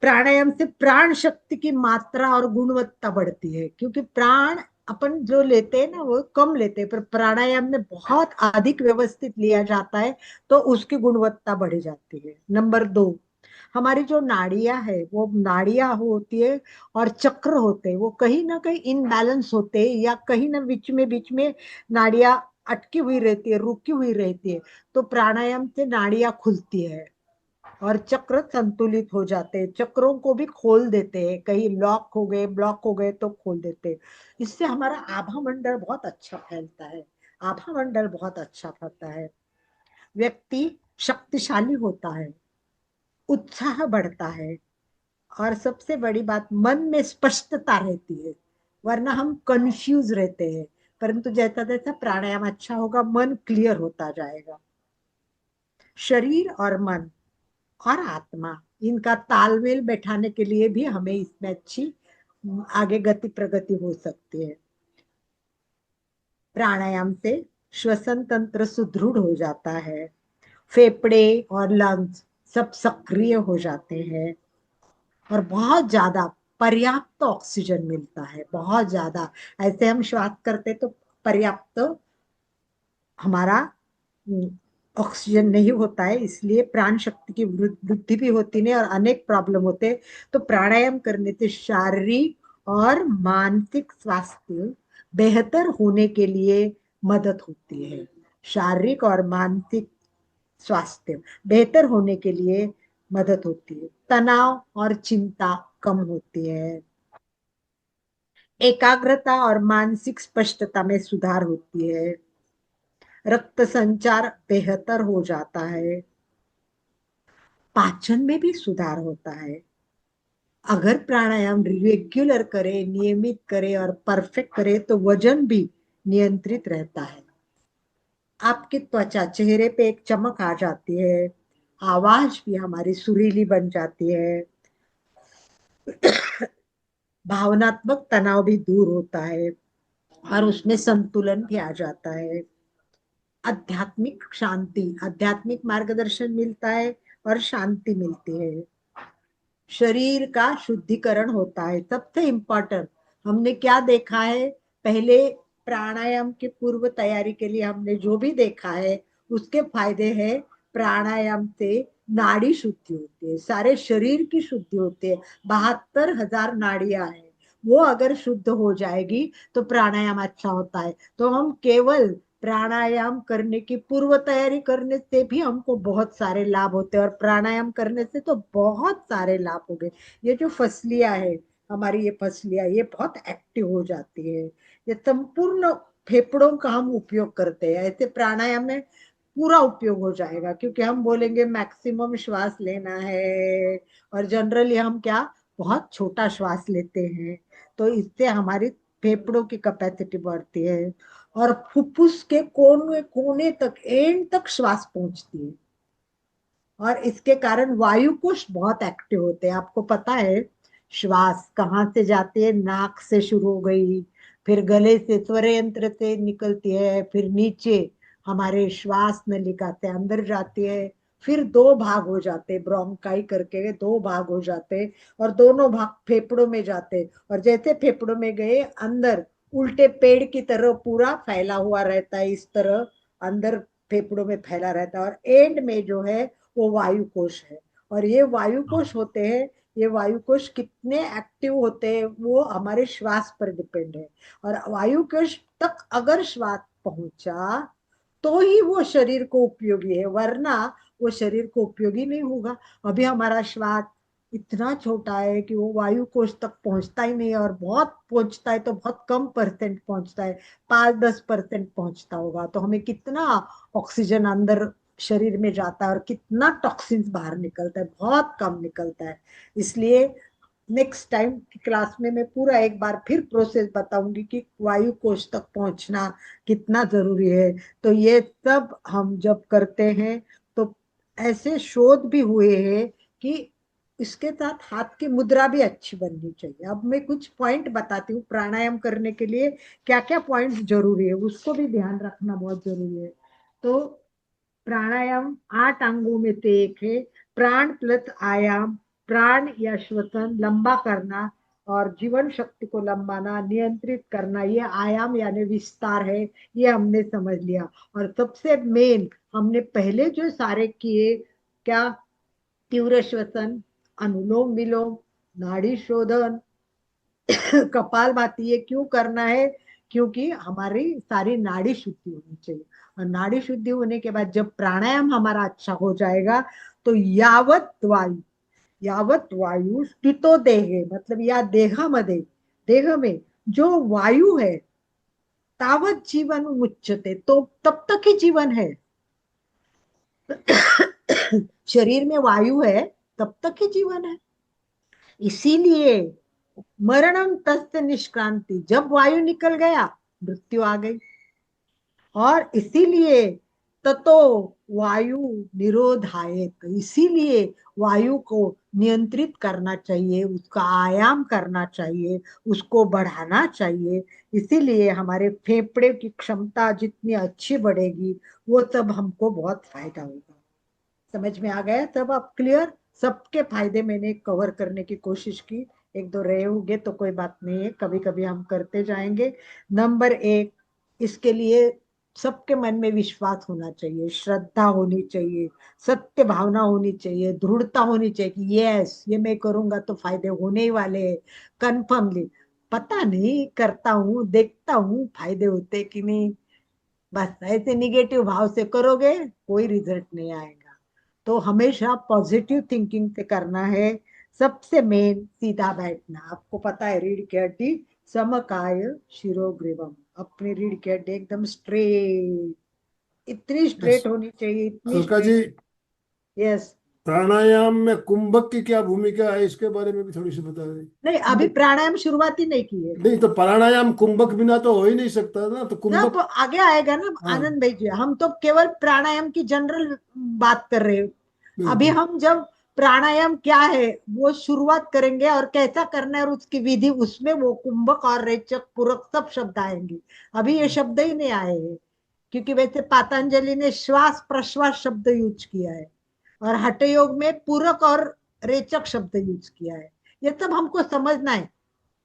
प्राणायाम से प्राण शक्ति की मात्रा और गुणवत्ता बढ़ती है। क्योंकि प्राण अपन जो लेते हैं ना वो कम लेते हैं, पर प्राणायाम में बहुत अधिक व्यवस्थित लिया जाता है, तो उसकी गुणवत्ता बढ़ जाती है। नंबर दो, हमारी जो नाड़ियां है वो नाड़ियां होती है और चक्र होते हैं, वो कहीं ना कहीं इनबैलेंस होते हैं, या कहीं ना बीच में नाड़ियां अटकी हुई रहती है, रुकी हुई रहती है। तो प्राणायाम से नाड़ियां खुलती है और चक्र संतुलित हो जाते हैं, चक्रों को भी खोल देते हैं, कहीं लॉक हो गए, ब्लॉक हो गए तो खोल देते हैं। इससे हमारा आभा मंडल बहुत अच्छा फैलता है, आभा मंडल बहुत अच्छा फैलता है। व्यक्ति शक्तिशाली होता है, उत्साह बढ़ता है, और सबसे बड़ी बात, मन में स्पष्टता रहती है। वरना हम कंफ्यूज रहते हैं, परंतु जैसा जैसा प्राणायाम अच्छा होगा मन क्लियर होता जाएगा। शरीर और मन और आत्मा, इनका तालमेल बैठाने के लिए भी हमें इसमें अच्छी आगे गति प्रगति हो सकती है। प्राणायाम से श्वसन तंत्र सुदृढ़ हो जाता है, फेफड़े और लंग्स सब सक्रिय हो जाते हैं, और बहुत ज्यादा पर्याप्त ऑक्सीजन मिलता है, बहुत ज्यादा। ऐसे हम श्वास करते तो पर्याप्त हमारा ऑक्सीजन नहीं होता है, इसलिए प्राण शक्ति की वृद्धि भी होती नहीं और अनेक प्रॉब्लम होते हैं। तो प्राणायाम करने से शारीरिक और मानसिक स्वास्थ्य बेहतर होने के लिए मदद होती है। शारीरिक और मानसिक स्वास्थ्य बेहतर होने के लिए मदद होती है। तनाव और चिंता कम होती है, एकाग्रता और मानसिक स्पष्टता में सुधार होती है, रक्त संचार बेहतर हो जाता है, पाचन में भी सुधार होता है, अगर प्राणायाम रेगुलर करे, नियमित करे और परफेक्ट करे तो वजन भी नियंत्रित रहता है। आपकी त्वचा, चेहरे पे एक चमक आ जाती है, आवाज भी हमारी सुरीली बन जाती है, भावनात्मक तनाव भी दूर होता है और उसमें संतुलन भी आ जाता है। आध्यात्मिक शांति, आध्यात्मिक मार्गदर्शन मिलता है और शांति मिलती है। शरीर का शुद्धिकरण होता है। सबसे इम्पोर्टेंट हमने क्या देखा है, पहले प्राणायाम की पूर्व तैयारी के लिए हमने जो भी देखा है उसके फायदे हैं। प्राणायाम से नाड़ी शुद्धि होती है, सारे शरीर की शुद्धि होती है। 72,000 नाड़ियां हैं, वो अगर शुद्ध हो जाएगी तो प्राणायाम अच्छा होता है। तो हम केवल प्राणायाम करने की पूर्व तैयारी करने से भी हमको बहुत सारे लाभ होते हैं और प्राणायाम करने से तो बहुत सारे लाभ हो गए। ये जो फसलियां है हमारी, ये फसलियां ये बहुत एक्टिव हो जाती है। ये संपूर्ण फेफड़ों का हम उपयोग करते हैं, ऐसे प्राणायाम में पूरा उपयोग हो जाएगा, क्योंकि हम बोलेंगे मैक्सिमम श्वास लेना है और जनरली हम क्या बहुत छोटा श्वास लेते हैं। तो इससे हमारी फेफड़ों की कैपेसिटी बढ़ती है और फुफ्फुस के कोने कोने तक, एंड तक श्वास पहुंचती है और इसके कारण वायु कोश बहुत एक्टिव होते हैं। आपको पता है श्वास कहाँ से जाती है? नाक से शुरू हो गई, फिर गले से स्वर यंत्र से निकलती है, फिर नीचे हमारे श्वास नलिका से अंदर जाती है, फिर दो भाग हो जाते, ब्रोंकाई करके दो भाग हो जाते और दोनों भाग फेफड़ों में जाते। और जैसे फेफड़ों में गए अंदर उल्टे पेड़ की तरह पूरा फैला हुआ रहता है, इस तरह अंदर फेफड़ों में फैला रहता है। और एंड में जो है वो वायु कोश है। और ये वायु कोश होते हैं, ये वायु कोश कितने एक्टिव होते हैं वो हमारे श्वास पर डिपेंड है। और वायु कोश तक अगर श्वास पहुंचा तो ही वो शरीर को उपयोगी है, वरना वो शरीर को उपयोगी नहीं होगा। अभी हमारा श्वास इतना छोटा है कि वो वायु कोश तक पहुंचता ही नहीं है, और बहुत पहुंचता है तो बहुत कम परसेंट पहुंचता है, 5-10% पहुंचता होगा। तो हमें कितना ऑक्सीजन अंदर शरीर में जाता है और कितना टॉक्सिन्स बाहर निकलता है, बहुत कम निकलता है। इसलिए नेक्स्ट टाइम की क्लास में मैं पूरा एक बार फिर प्रोसेस बताऊंगी कि वायु कोश तक पहुंचना कितना जरूरी है। तो ये सब हम जब करते हैं तो ऐसे शोध भी हुए हैं कि इसके साथ हाथ की मुद्रा भी अच्छी बननी चाहिए। अब मैं कुछ पॉइंट बताती हूँ प्राणायाम करने के लिए क्या क्या पॉइंट्स जरूरी है, उसको भी ध्यान रखना बहुत जरूरी है। तो प्राणायाम 8 अंगों में से एक है। प्राण प्लस आयाम, प्राण या श्वसन लंबा करना और जीवन शक्ति को लंबाना, नियंत्रित करना, ये आयाम यानी विस्तार है। ये हमने समझ लिया। और सबसे मेन हमने पहले जो सारे किए, क्या? तीव्र श्वसन, अनुलोम विलोम, नाड़ी शोधन, कपालभाति। ये क्यों करना है? क्योंकि हमारी सारी नाड़ी शुद्धि होनी चाहिए। और नाड़ी शुद्धि होने के बाद जब प्राणायाम हमारा अच्छा हो जाएगा तो यावत वायु स्थितो देहे, मतलब या देहामध्ये, देह में जो वायु है, तावत जीवन मुच्यते, तो तब तक ही जीवन है। शरीर में वायु है तब तक ही जीवन है। इसीलिए मरणम तस्य निष्क्रांति, जब वायु निकल गया मृत्यु आ गई। और इसीलिए ततो वायु निरोधाय, तो इसीलिए वायु को नियंत्रित करना चाहिए, उसका आयाम करना चाहिए, उसको बढ़ाना चाहिए। इसीलिए हमारे फेफड़े की क्षमता जितनी अच्छी बढ़ेगी वो सब हमको बहुत फायदा होगा। समझ में आ गया सब? आप क्लियर? सबके फायदे मैंने कवर करने की कोशिश की। एक दो रहे होंगे तो कोई बात नहीं है, कभी कभी हम करते जाएंगे। नंबर 1, इसके लिए सबके मन में विश्वास होना चाहिए, श्रद्धा होनी चाहिए, सत्य भावना होनी चाहिए, दृढ़ता होनी चाहिए कि यस ये मैं करूंगा तो फायदे होने ही वाले हैं। कन्फर्मली पता नहीं, करता हूँ देखता हूँ फायदे होते कि नहीं, बस ऐसे निगेटिव भाव से करोगे कोई रिजल्ट नहीं आएगा। तो हमेशा पॉजिटिव थिंकिंग से करना है। सबसे मेन सीधा बैठना। आपको पता है रीढ़ की हड्डी समकाय शिरोग्रीवम, अपनी रीढ़ की हड्डी एकदम स्ट्रेट, इतनी स्ट्रेट होनी चाहिए, इतनी अलका जी, स्ट्रेट। यस। प्राणायाम में कुंभक की क्या भूमिका है, इसके बारे में भी थोड़ी सी बता दें। नहीं, अभी प्राणायाम शुरुआत ही नहीं की है नहीं तो प्राणायाम कुंभक बिना तो हो ही नहीं सकता ना, तो ना, कुंभक। आगे आएगा ना हाँ आनंद भाई जी। हम तो केवल प्राणायाम की जनरल बात कर रहे हैं। अभी बिल्कुल। हम जब प्राणायाम क्या है वो शुरुआत करेंगे और कैसा करना है और उसकी विधि, उसमें वो कुंभक और रेचक पूरक सब शब्द आएंगे। अभी ये शब्द ही नहीं आए हैं, क्योंकि वैसे पातंजलि ने श्वास प्रश्वास शब्द यूज किया है और हठ योग में पूरक और रेचक शब्द यूज किया है। ये सब हमको समझना है,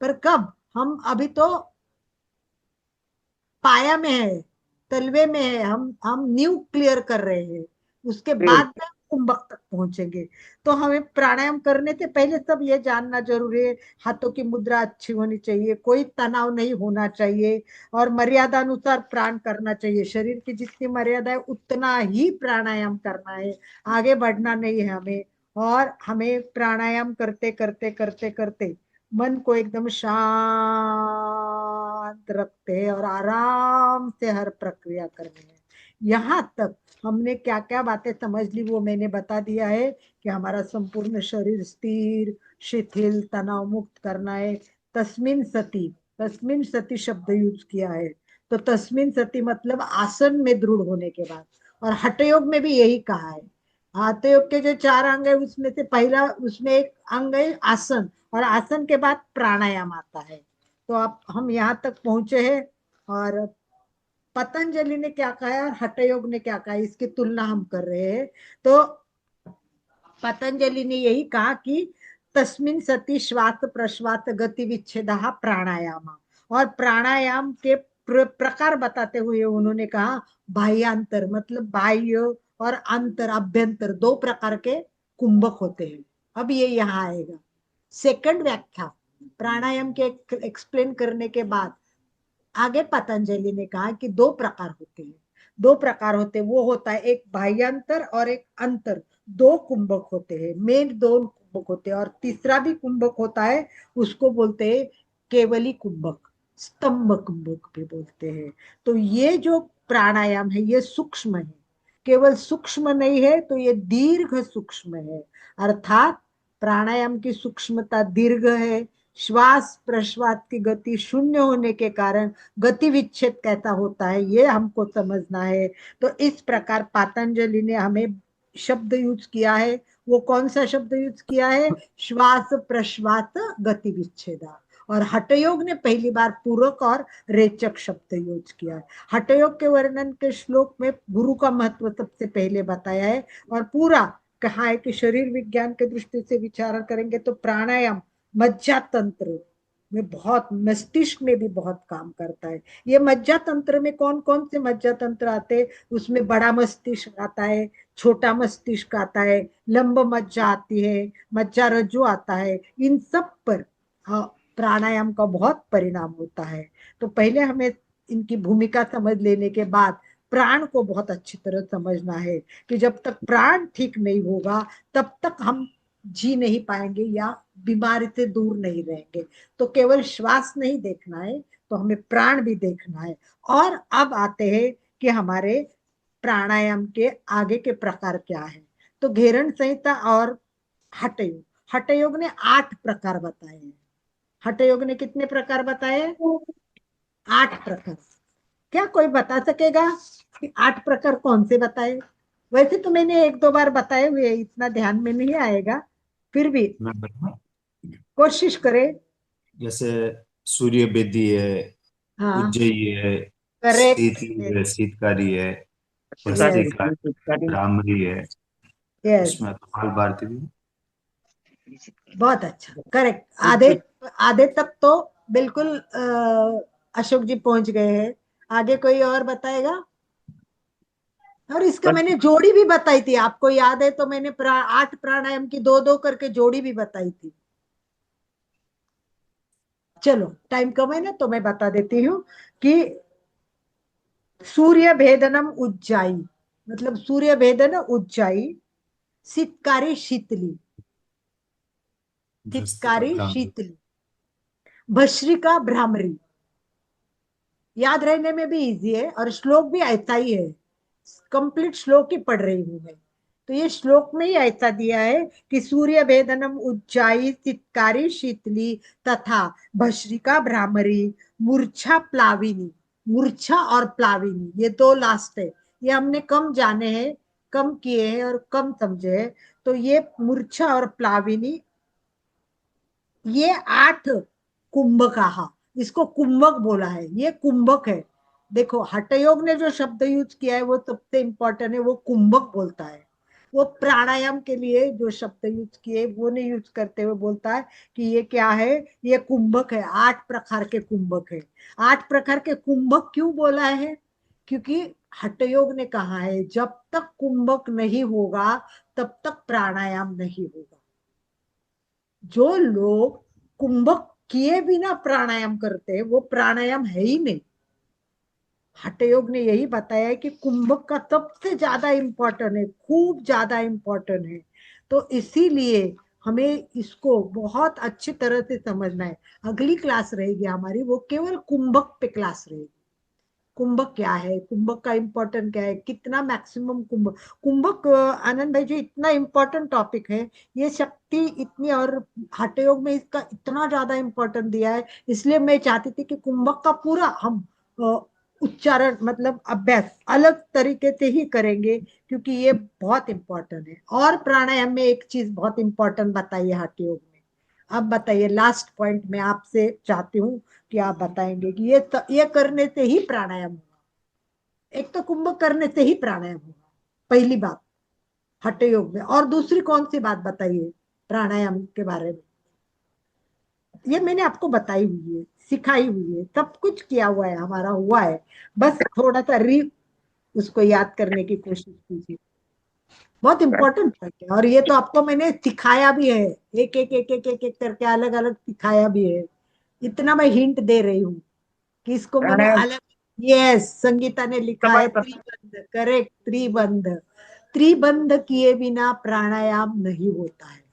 पर कब? हम अभी तो पाया में है, तलवे में है, हम न्यू क्लियर कर रहे हैं, उसके बाद में हम कुंभक तक पहुंचेंगे। तो हमें प्राणायाम करने से पहले सब ये जानना जरूरी है। हाथों की मुद्रा अच्छी होनी चाहिए, कोई तनाव नहीं होना चाहिए और मर्यादा अनुसार प्राण करना चाहिए। शरीर की जितनी मर्यादा है उतना ही प्राणायाम करना है, आगे बढ़ना नहीं है हमें। और हमें प्राणायाम करते करते करते करते मन को एकदम शांत रखते हैं और आराम से हर प्रक्रिया करनी है। यहाँ तक हमने क्या क्या बातें समझ ली वो मैंने बता दिया है कि हमारा संपूर्ण शरीर स्थिर शिथिल तनाव मुक्त करना है। तस्मिन सती शब्द यूज किया है। तो तस्मिन सती मतलब आसन में दृढ़ होने के बाद, और हठ योग में भी यही कहा है। हठ योग के जो 4 अंग है उसमें से पहला, उसमें एक अंग है आसन, और आसन के बाद प्राणायाम आता है। तो अब हम यहाँ तक पहुंचे हैं, और पतंजलि ने क्या कहा है और हठ योग ने क्या कहा है इसकी तुलना हम कर रहे हैं। तो पतंजलि ने यही कहा कि तस्मिन सती श्वास प्रश्वास गति विच्छेद प्राणायाम, और प्राणायाम के प्रकार बताते हुए उन्होंने कहा बाह्यांतर मतलब बाह्य और अंतर अभ्यंतर 2 प्रकार के कुंभक होते हैं। अब ये यहाँ आएगा सेकंड व्याख्या। प्राणायाम के एक्सप्लेन करने के बाद आगे पतंजलि ने कहा कि 2 प्रकार होते हैं। 2 प्रकार होते हैं, वो होता है एक बाह्यांतर और एक अंतर। 2 कुंभक होते हैं, मेन 2 कुंभक होते हैं, और तीसरा भी कुंभक होता है, उसको बोलते हैं केवली कुंभक, स्तंभ कुंभक भी बोलते हैं। तो ये जो प्राणायाम है ये सूक्ष्म है, केवल सूक्ष्म नहीं है, तो ये दीर्घ सूक्ष्म है। अर्थात प्राणायाम की सूक्ष्मता दीर्घ है। श्वास प्रश्वास की गति शून्य होने के कारण गति विच्छेद कैसा होता है ये हमको समझना है। तो इस प्रकार पतंजलि ने हमें शब्द यूज किया है। वो कौन सा शब्द यूज किया है? श्वास प्रश्वास गति विच्छेदा। और हठयोग ने पहली बार पूरक और रेचक शब्द यूज किया है। हठयोग के वर्णन के श्लोक में गुरु का महत्व सबसे पहले बताया है, और पूरा कहा है कि शरीर विज्ञान के दृष्टि से विचार करेंगे तो प्राणायाम मज्जा तंत्र में बहुत, मस्तिष्क में भी बहुत काम करता है। ये मज्जा तंत्र में कौन कौन से मज्जा तंत्र आते हैं? उसमें बड़ा मस्तिष्क आता है, छोटा मस्तिष्क आता है, लंब मज्जा आती है, मज्जा रज्जु आता है। इन सब पर प्राणायाम का बहुत परिणाम होता है। तो पहले हमें इनकी भूमिका समझ लेने के बाद प्राण को बहुत अच्छी तरह समझना है कि जब तक प्राण ठीक नहीं होगा तब तक हम जी नहीं पाएंगे या बीमारी से दूर नहीं रहेंगे। तो केवल श्वास नहीं देखना है, तो हमें प्राण भी देखना है। और अब आते हैं कि हमारे प्राणायाम के आगे के प्रकार क्या है। तो घेरण संहिता और हठयोग, हठयोग ने 8 प्रकार बताए हैं। हठयोग ने कितने प्रकार बताए? 8 प्रकार। क्या कोई बता सकेगा कि 8 प्रकार कौन से बताए? वैसे तो मैंने 1-2 बार बताए हुए, इतना ध्यान में नहीं आएगा, फिर भी मैं बताऊं? कोशिश करें। जैसे सूर्य बेदी है, हाँ, उज्जयी है, करेक्ट शीतली है। है, शीतकारी है, यस, भस्त्रिका है, भ्रामरी है, यस, उसमें कपाल भारती भी। बहुत अच्छा, करेक्ट। आधे आधे तक तो बिल्कुल अशोक जी पहुंच गए हैं। आगे कोई और बताएगा? और इसका मैंने जोड़ी भी बताई थी, आपको याद है तो मैंने 8 प्राणायाम की 2-2 करके जोड़ी भी बताई थी। चलो टाइम कम है ना, तो मैं बता देती हूँ कि सूर्य भेदनम उज्जाई मतलब सूर्य भेदन उज्जाई, शीतकारी शीतली, भस्त्रिका शीतकारी भ्रामरी। शीतली, भस्त्रिका भ्रामरी। याद रहने में भी इजी है और श्लोक भी ऐसा ही है। कंप्लीट श्लोक ही पढ़ रही हूं मैं। तो ये श्लोक में ही ऐसा दिया है कि सूर्य भेदनम उज्जाई चित्कारी शीतली तथा भस्त्रिका भ्रामरी मूर्छा प्लाविनी। मूर्छा और प्लाविनी ये दो लास्ट है, ये हमने कम जाने हैं, कम किए हैं और कम समझे हैं। तो ये मूर्छा और प्लाविनी ये 8 कुंभ कहा, इसको कुंभक बोला है, ये कुंभक है। देखो हठयोग ने जो शब्द यूज किया है वो सबसे इंपॉर्टेंट है, वो कुंभक बोलता है। वो प्राणायाम के लिए जो शब्द यूज किए वो नहीं यूज करते हुए बोलता है कि ये क्या है, ये कुंभक है, 8 प्रकार के कुंभक है। 8 प्रकार के कुंभक क्यों बोला है? क्योंकि हठयोग ने कहा है जब तक कुंभक नहीं होगा तब तक प्राणायाम नहीं होगा। जो लोग कुंभक किए बिना प्राणायाम करते हैं वो प्राणायाम है ही नहीं। हठयोग ने यही बताया है कि कुंभक का सबसे ज्यादा इंपॉर्टेंट है, खूब ज्यादा इंपॉर्टेंट है। तो इसीलिए हमें इसको बहुत अच्छी तरह से समझना है। अगली क्लास रहेगी हमारी, वो केवल कुंभक पे क्लास रहेगी। कुंभक क्या है, कुंभक का इंपॉर्टेंट क्या है, कितना मैक्सिमम कुंभक। कुंभक आनंद भाई जी इतना इंपॉर्टेंट टॉपिक है, ये शक्ति इतनी, और हठयोग में इसका इतना ज्यादा इंपॉर्टेंट दिया है, इसलिए मैं चाहती थी कि कुंभक का पूरा हम उच्चारण मतलब अभ्यास अलग तरीके से ही करेंगे, क्योंकि ये बहुत इंपॉर्टेंट है। और प्राणायाम में एक चीज बहुत इंपॉर्टेंट बताइए हठयोग में। अब बताइए, लास्ट पॉइंट में आपसे चाहती हूँ कि आप बताएंगे कि ये करने से ही प्राणायाम होगा। एक तो कुंभ करने से ही प्राणायाम होगा, पहली बात हठयोग में। और दूसरी कौन सी बात बताइए प्राणायाम के बारे में? ये मैंने आपको बताई हुई है, सिखाई हुई है, सब कुछ किया हुआ है, हमारा हुआ है। बस थोड़ा सा उसको याद करने की कोशिश कीजिए। बहुत इंपॉर्टेंट पॉइंट है, और ये तो आपको मैंने सिखाया भी है, एक एक एक एक एक, एक करके अलग अलग सिखाया भी है। इतना मैं हिंट दे रही हूँ कि इसको मैंने प्राणायाम अलग। यस, संगीता ने लिखा है समय पर त्रिबंध, करेक्ट, त्रिबंध। त्रिबंध किए बिना प्राणायाम नहीं होता है।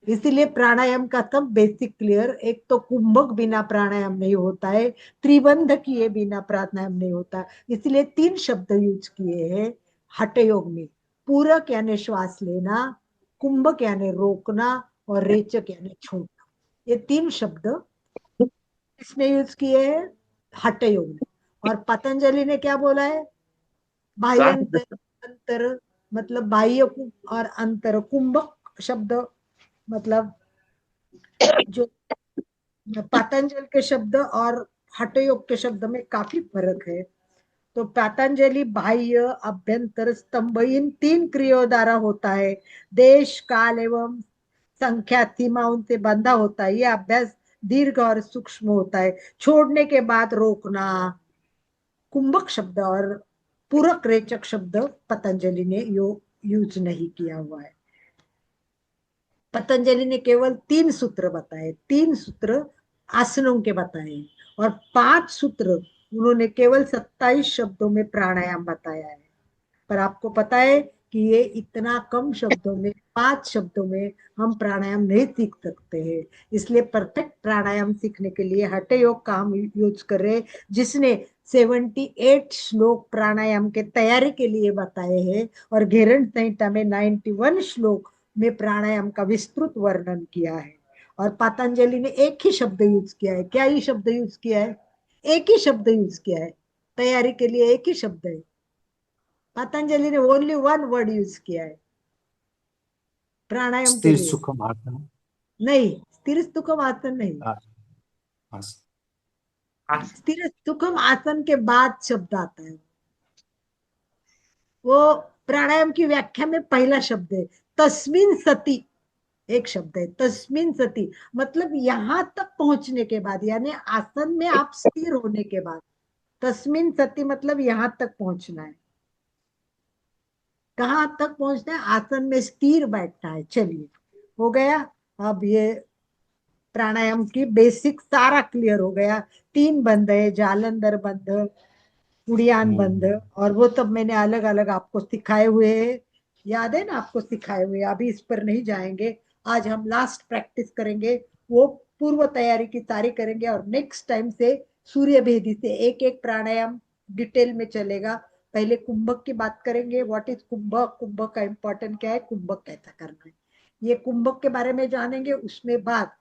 इसीलिए प्राणायाम का सब बेसिक क्लियर। एक तो कुंभक बिना प्राणायाम नहीं होता है, त्रिबंध किए बिना प्राणायाम नहीं होता। इसलिए 3 शब्द यूज किए हैं हठयोग में। पूरक यानी श्वास लेना, कुंभक यानी रोकना, और रेचक यानी छोड़ना। ये 3 शब्द इसने यूज किए हैं हठयोग में। और पतंजलि ने क्या बोला है? बाह्य श्वास अंतर, अंतर मतलब बाह्य और अंतर। कुंभक शब्द मतलब जो पतंजलि के शब्द और हठयोग के शब्द में काफी फर्क है। तो पतंजलि बाह्य अभ्यंतर स्तंभ इन 3 क्रियाओं द्वारा होता है। देश काल एवं संख्या सीमाओं से बंधा होता है। यह अभ्यास दीर्घ और सूक्ष्म होता है। छोड़ने के बाद रोकना। कुंभक शब्द और पूरक रेचक शब्द पतंजलि ने यूज नहीं किया हुआ है। पतंजलि ने केवल 3 सूत्र बताए, 3 सूत्र आसनों के बताए, और 5 सूत्र उन्होंने केवल 27 शब्दों में प्राणायाम बताया है। पर आपको पता है कि ये इतना कम शब्दों में, 5 शब्दों में हम प्राणायाम नहीं सीख सकते हैं। इसलिए परफेक्ट प्राणायाम सीखने के लिए हठयोग का हम यूज कर रहे, जिसने 78 श्लोक प्राणायाम के तैयारी के लिए बताए हैं, और घेरण संहिता में 91 श्लोक में प्राणायाम का विस्तृत वर्णन किया है। और पतंजलि ने एक ही शब्द यूज किया है। क्या ही शब्द यूज किया है? एक ही शब्द यूज किया है, तैयारी के लिए एक ही शब्द है। पतंजलि ने ओनली 1 वर्ड यूज किया है प्राणायाम के स्थिर लिए। सुखम आसन। नहीं, स्थिर सुखम आसन नहीं। हाँ, हाँ, स्थिर सुखम आसन के बाद शब्द आता है, वो प्राणायाम की व्याख्या में पहला शब्द है। तस्मिन सती एक शब्द है, तस्मिन सती, मतलब यहां तक पहुंचने के बाद, यानी आसन में आप स्थिर होने के बाद। तस्मिन सती मतलब यहां तक पहुंचना है। कहाँ तक पहुंचना है? आसन में स्थिर बैठना है। चलिए, हो गया। अब ये प्राणायाम की बेसिक सारा क्लियर हो गया। 3 बंध है, जालंधर बंध, उड़ियान बंध, और वो तब मैंने अलग अलग आपको सिखाए हुए हैं। याद है ना आपको सिखाए हुए? अभी इस पर नहीं जाएंगे। आज हम लास्ट प्रैक्टिस करेंगे, वो पूर्व तैयारी की सारी करेंगे, और नेक्स्ट टाइम से सूर्य भेदी से एक एक प्राणायाम डिटेल में चलेगा। पहले कुंभक की बात करेंगे। व्हाट इज कुंभक, कुंभक का इंपॉर्टेंट क्या है, कुंभक कैसा करना है, ये कुंभक के बारे में जानेंगे। उसमें बाद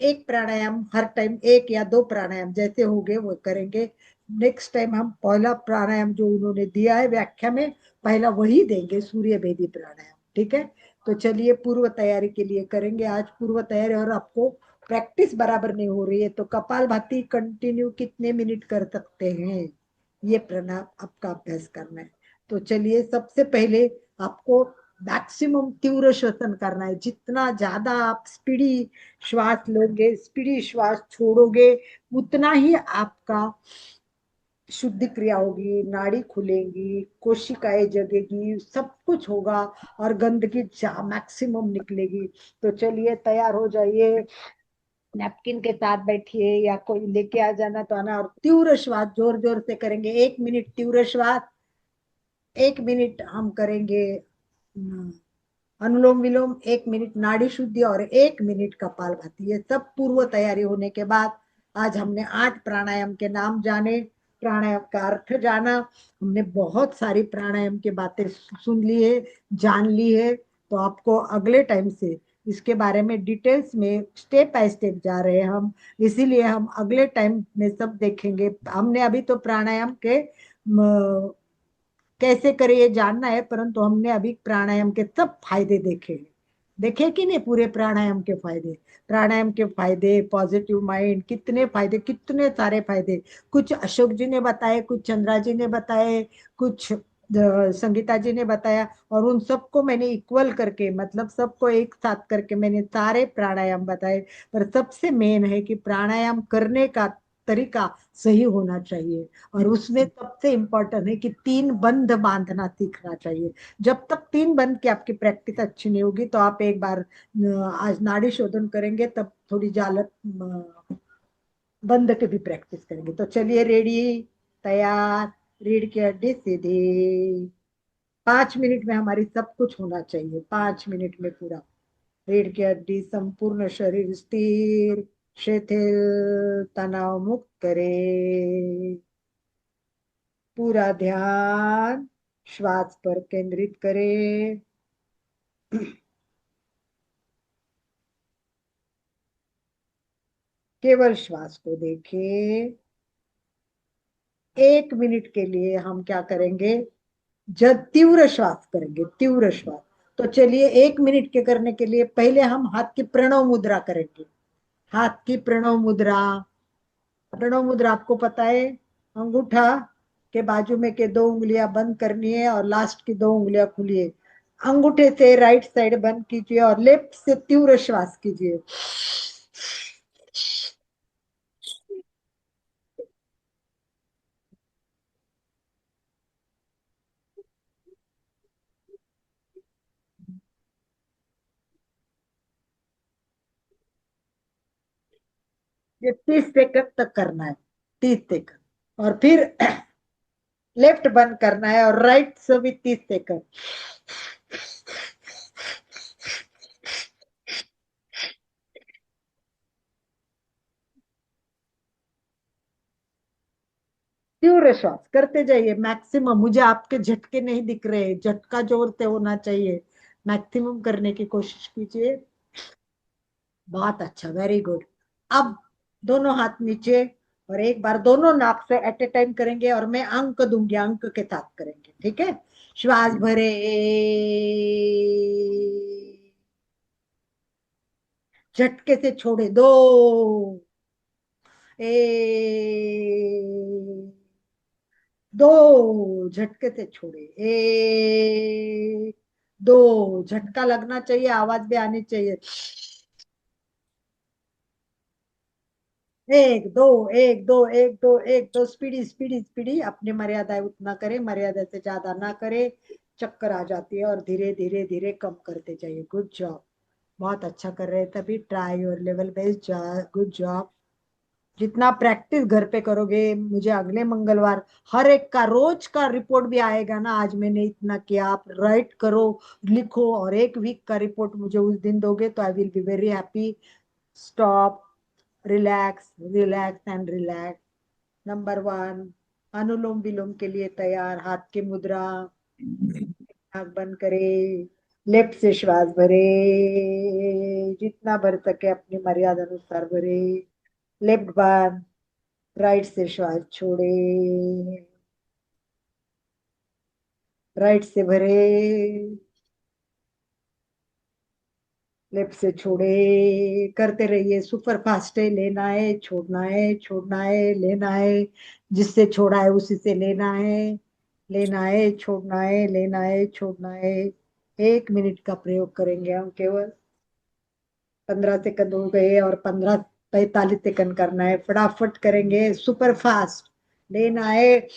एक प्राणायाम हर टाइम, एक या दो प्राणायाम जैसे हो गए वो करेंगे। नेक्स्ट टाइम हम पहला प्राणायाम जो उन्होंने दिया है व्याख्या में, पहला वही देंगे, सूर्य भेदी प्राणायाम। ठीक है, तो चलिए पूर्व तैयारी के लिए करेंगे आज पूर्व तैयारी। और आपको प्रैक्टिस बराबर नहीं हो रही है तो कपालभाति कंटिन्यू कितने मिनट कर सकते हैं, ये प्राणायाम आपका अभ्यास करना है। तो चलिए सबसे पहले आपको मैक्सिमम तीव्र श्वसन करना है। जितना ज्यादा आप स्पीडी श्वास लोगे, स्पीडी श्वास छोड़ोगे, उतना ही आपका शुद्धि क्रिया होगी, नाड़ी खुलेगी, कोशिकाएं जगेगी, सब कुछ होगा और गंदगी मैक्सिमम निकलेगी। तो चलिए तैयार हो जाइए, नैपकिन के साथ बैठिए या कोई लेके आ जाना तो आना। और तीव्र श्वास जोर जोर से करेंगे, 1 मिनट तीव्र श्वास, 1 मिनट हम करेंगे अनुलोम विलोम, 1 मिनट नाड़ी शुद्धि और 1 मिनट कपालभाति। ये सब पूर्व तैयारी होने के बाद आज हमने 8 प्राणायाम के नाम जाने, प्राणायाम का अर्थ जाना, हमने बहुत सारी प्राणायाम की बातें सुन ली है, जान ली है। तो आपको अगले टाइम से इसके बारे में डिटेल्स में स्टेप बाय स्टेप जा रहे हैं हम, इसीलिए हम अगले टाइम में सब देखेंगे। हमने अभी तो प्राणायाम के कैसे करें ये जानना है, परंतु हमने अभी प्राणायाम के सब फायदे देखे हैं। देखे कि नहीं पूरे प्राणायाम के फायदे, प्राणायाम के फायदे, पॉजिटिव माइंड, कितने फायदे, कितने सारे फायदे। कुछ अशोक जी ने बताए, कुछ चंद्रा जी ने बताए, कुछ संगीता जी ने बताया, और उन सबको मैंने इक्वल करके, मतलब सबको एक साथ करके मैंने सारे प्राणायाम बताए। पर सबसे मेन है कि प्राणायाम करने का तरीका सही होना चाहिए, और उसमें सबसे इम्पोर्टेंट है कि 3 बंद बांधना सीखना चाहिए। जब तक 3 बंद की आपकी प्रैक्टिस अच्छी नहीं होगी तो आप एक बार आज नाड़ी शोधन करेंगे तब थोड़ी जालत बंद के भी प्रैक्टिस करेंगे। तो चलिए रेडी, तैयार, रीढ़ की हड्डी सीधी, 5 मिनट में हमारी सब कुछ होना चाहिए, 5 मिनट में पूरा। रीढ़ की हड्डी, संपूर्ण शरीर स्थिर, शिथिल, तनाव मुक्त करे, पूरा ध्यान श्वास पर केंद्रित करें। केवल श्वास को देखें। 1 मिनट के लिए हम क्या करेंगे, जब तीव्र श्वास करेंगे, तीव्र श्वास। तो चलिए 1 मिनट के करने के लिए पहले हम हाथ की प्रणव मुद्रा करेंगे। हाथ की प्रणव मुद्रा, प्रणव मुद्रा आपको पता है, अंगूठा के बाजू में के 2 उंगलियां बंद करनी है और लास्ट की 2 उंगलियां खुली है। अंगूठे से राइट साइड बंद कीजिए और लेफ्ट से तीव्र श्वास कीजिए। ये 30 सेकंड तक करना है, 30 सेकंड। और फिर लेफ्ट बंद करना है और राइट से भी 30 सेकंड। तीव्र श्वास करते जाइए मैक्सिमम। मुझे आपके झटके नहीं दिख रहे, झटका जोर से होना चाहिए, मैक्सिमम करने की कोशिश कीजिए। बहुत अच्छा, वेरी गुड। अब दोनों हाथ नीचे और एक बार दोनों नाक से एट ए टाइम करेंगे और मैं अंक दूंगी, अंक के साथ करेंगे। ठीक है, श्वास भरे, झटके से छोड़े, 2, ए, 2, झटके से छोड़े, 1, 2, झटका लगना चाहिए, आवाज भी आनी चाहिए, 1, 2, 1, 2, 1, 2, 1, 2, स्पीडी स्पीडी स्पीडी। अपनी मर्यादा है उतना करें, मर्यादा से ज्यादा ना करें, चक्कर आ जाती है। और धीरे धीरे धीरे कम करते जाइए। गुड जॉब, बहुत अच्छा कर रहे हैं। तभी try your level based, good job. जितना प्रैक्टिस घर पे करोगे, मुझे अगले मंगलवार हर एक का रोज का रिपोर्ट भी आएगा ना, आज मैंने इतना किया, आप राइट करो, लिखो, और 1 वीक का रिपोर्ट मुझे उस दिन दोगे तो I will be very happy. Stop, relax, relax and relax. Number 1, अनुलोम विलोम के लिए तैयार, हाथ की मुद्रा, आंख बंद करे, लेफ्ट से श्वास भरे, जितना भर सके अपनी मर्यादा अनुसार भरे, लेफ्ट बंद, राइट से श्वास छोड़े, राइट से भरे, लेफ्ट से छोड़े, करते रहिए, सुपर फास्ट है, लेना है छोड़ना है, छोड़ना है लेना है, जिससे छोड़ा है उसी से लेना है, लेना है छोड़ना है, लेना है छोड़ना है। 1 मिनट का प्रयोग करेंगे हम केवल। 15 सेकंड हो गए और 45 सेकंड करना है, फटाफट करेंगे, सुपर फास्ट लेना है।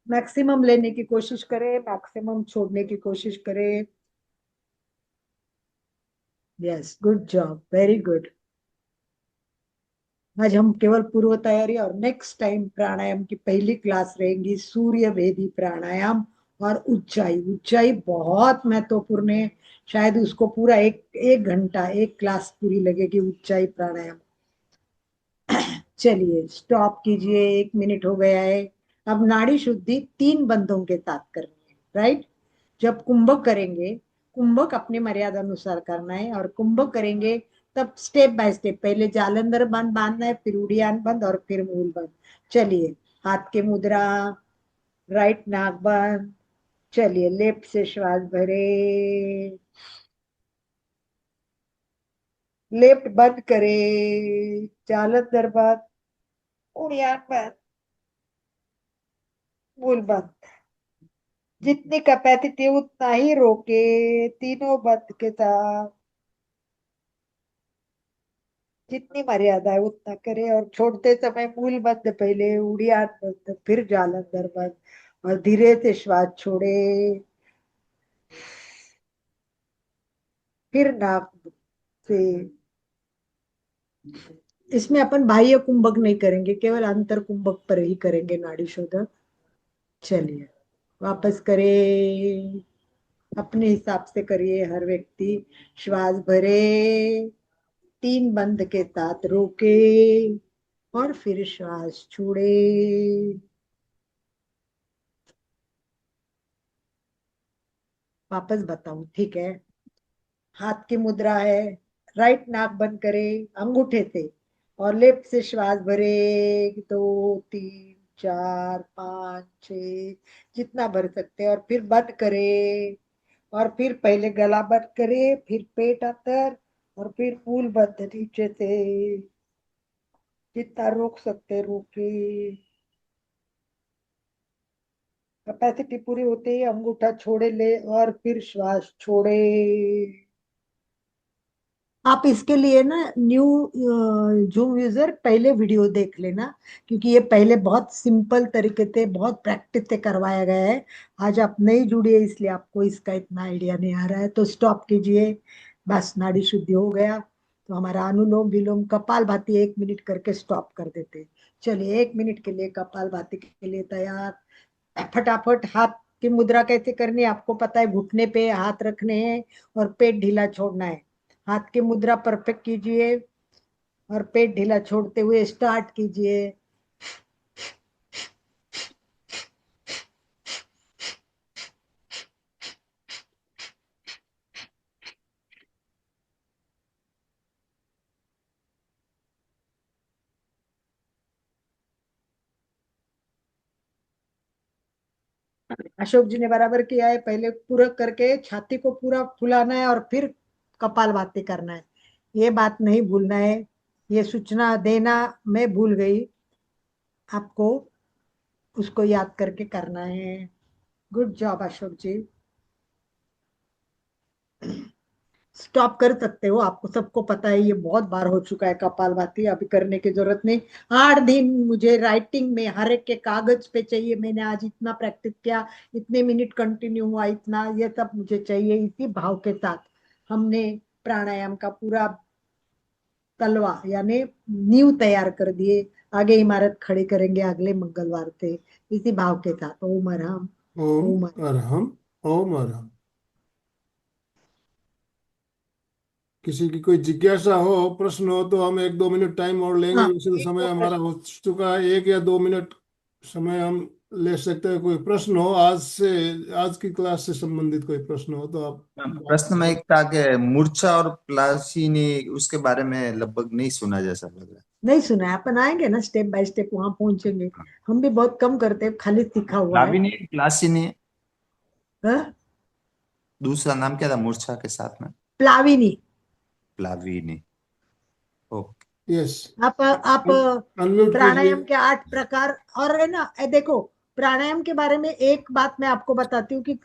मैक्सिमम लेने की कोशिश करें, मैक्सिमम छोड़ने की कोशिश करें। Yes, good job, very good. आज हम केवल पूर्व तैयारी, और नेक्स्ट टाइम प्राणायाम की पहली क्लास रहेगी सूर्य भेदी प्राणायाम और उज्जाई। उज्जाई बहुत महत्वपूर्ण है, शायद उसको पूरा एक एक घंटा एक क्लास पूरी लगेगी उज्जाई प्राणायाम। चलिए स्टॉप कीजिए, 1 मिनट हो गया है। अब नाड़ी शुद्धि 3 बंधों के साथ करनी है, राइट। जब कुंभक करेंगे, कुंभक अपनी मर्यादा अनुसार करना है, और कुंभक करेंगे तब स्टेप बाय स्टेप, पहले जालंधर बंद बांधना है, फिर उड़ियान बंद और फिर मूल बंद। चलिए, हाथ की मुद्रा, राइट नाक बंद, चलिए लेफ्ट से श्वास भरे, लेफ्ट बंद करे, जालंधर बंद, उड़ियान बंद, मूल बंद। जितनी कैपेसिटी उतना ही रोके, तीनों बंद के साथ, जितनी मर्यादा है उतना करे, और छोड़ते समय मूल बंद पहले, उड़ियान बंद, फिर जालंधर बंद, और धीरे से श्वास छोड़े, फिर नाक से। इसमें अपन बाह्य कुंभक नहीं करेंगे, केवल अंतर कुंभक पर ही करेंगे नाड़ी शोधक। चलिए वापस करें, अपने हिसाब से करिए हर व्यक्ति। श्वास भरे, 3 बंद के साथ रोके, और फिर श्वास छोड़े। वापस बताऊं, ठीक है। हाथ की मुद्रा है, राइट नाक बंद करे अंगूठे से, और लेफ्ट से श्वास भरे, 2 3 4 5 6, जितना भर सकते हैं, और फिर बंद करे, और फिर पहले गला बंद करे, फिर पेट अंदर, और फिर मूल बंद नीचे से, जितना रोक सकते रोके। कैपेसिटी पूरी होते ही अंगूठा छोड़े ले, और फिर श्वास छोड़े। आप इसके लिए ना न्यू जूम यूजर पहले वीडियो देख लेना, क्योंकि ये पहले बहुत सिंपल तरीके से बहुत प्रैक्टिस से करवाया गया है। आज आप नई जुड़ी है इसलिए आपको इसका इतना आइडिया नहीं आ रहा है, तो स्टॉप कीजिए। बस नाड़ी शुद्धि हो गया, तो हमारा अनुलोम विलोम कपालभाति 1 मिनट करके स्टॉप कर देते हैं। चलिए 1 मिनट के लिए कपालभाति के लिए तैयार। फटाफट हाथ की मुद्रा कैसे करनी है आपको पता है, घुटने पे हाथ रखने हैं और पेट ढीला छोड़ना है। हाथ की मुद्रा परफेक्ट कीजिए, और पेट ढीला छोड़ते हुए स्टार्ट कीजिए। अशोक जी ने बराबर किया है, पहले पूरा करके छाती को पूरा फुलाना है और फिर कपालभाति करना है। ये बात नहीं भूलना है, ये सूचना देना मैं भूल गई, आपको उसको याद करके करना है। गुड जॉब अशोक जी। स्टॉप कर सकते हो, आपको सबको पता है, ये बहुत बार हो चुका है कपालभाति, अभी करने की जरूरत नहीं। 8 दिन मुझे राइटिंग में हर एक के कागज पे चाहिए, मैंने आज इतना प्रैक्टिस किया, इतने मिनट कंटिन्यू हुआ, इतना, ये सब मुझे चाहिए। इसी भाव के साथ हमने प्राणायाम का पूरा तलवा यानी नींव तैयार कर दिए, आगे इमारत खड़ी करेंगे अगले मंगलवार से, इसी भाव के साथ। ओम अरहम, ओम ओम अरहम। अरहम, ओम अरहम। किसी की कोई जिज्ञासा हो, प्रश्न हो, तो हम 1-2 मिनट टाइम और लेंगे। हाँ, वैसे तो एक समय दो हमारा प्रश्न। हो चुका है, 1 या 2 मिनट समय हम ले सकते हैं। कोई प्रश्न हो आज की क्लास से संबंधित कोई प्रश्न हो तो आप बात प्रश्न में करें। एक था कि मूर्छा और प्लासीनी, उसके बारे में लगभग नहीं सुना जैसा लग रहा नहीं सुना है, अपन आएंगे ना स्टेप बाय स्टेप वहां पहुंचेंगे। हम भी बहुत कम करते हैं, खाली सीखा है। हुआ है। प्लाविनी, प्लासीनी, हाँ? दूसरा नाम क्या था मूर्छा के साथ में? प्लाविनी। प्लाविनी। ओके। यस, आप अनम्यूट कीजिए। प्राणायाम के 8 प्रकार, और है ना, देखो, प्राणायाम के बारे में एक बात मैं आपको बताती हूँ कि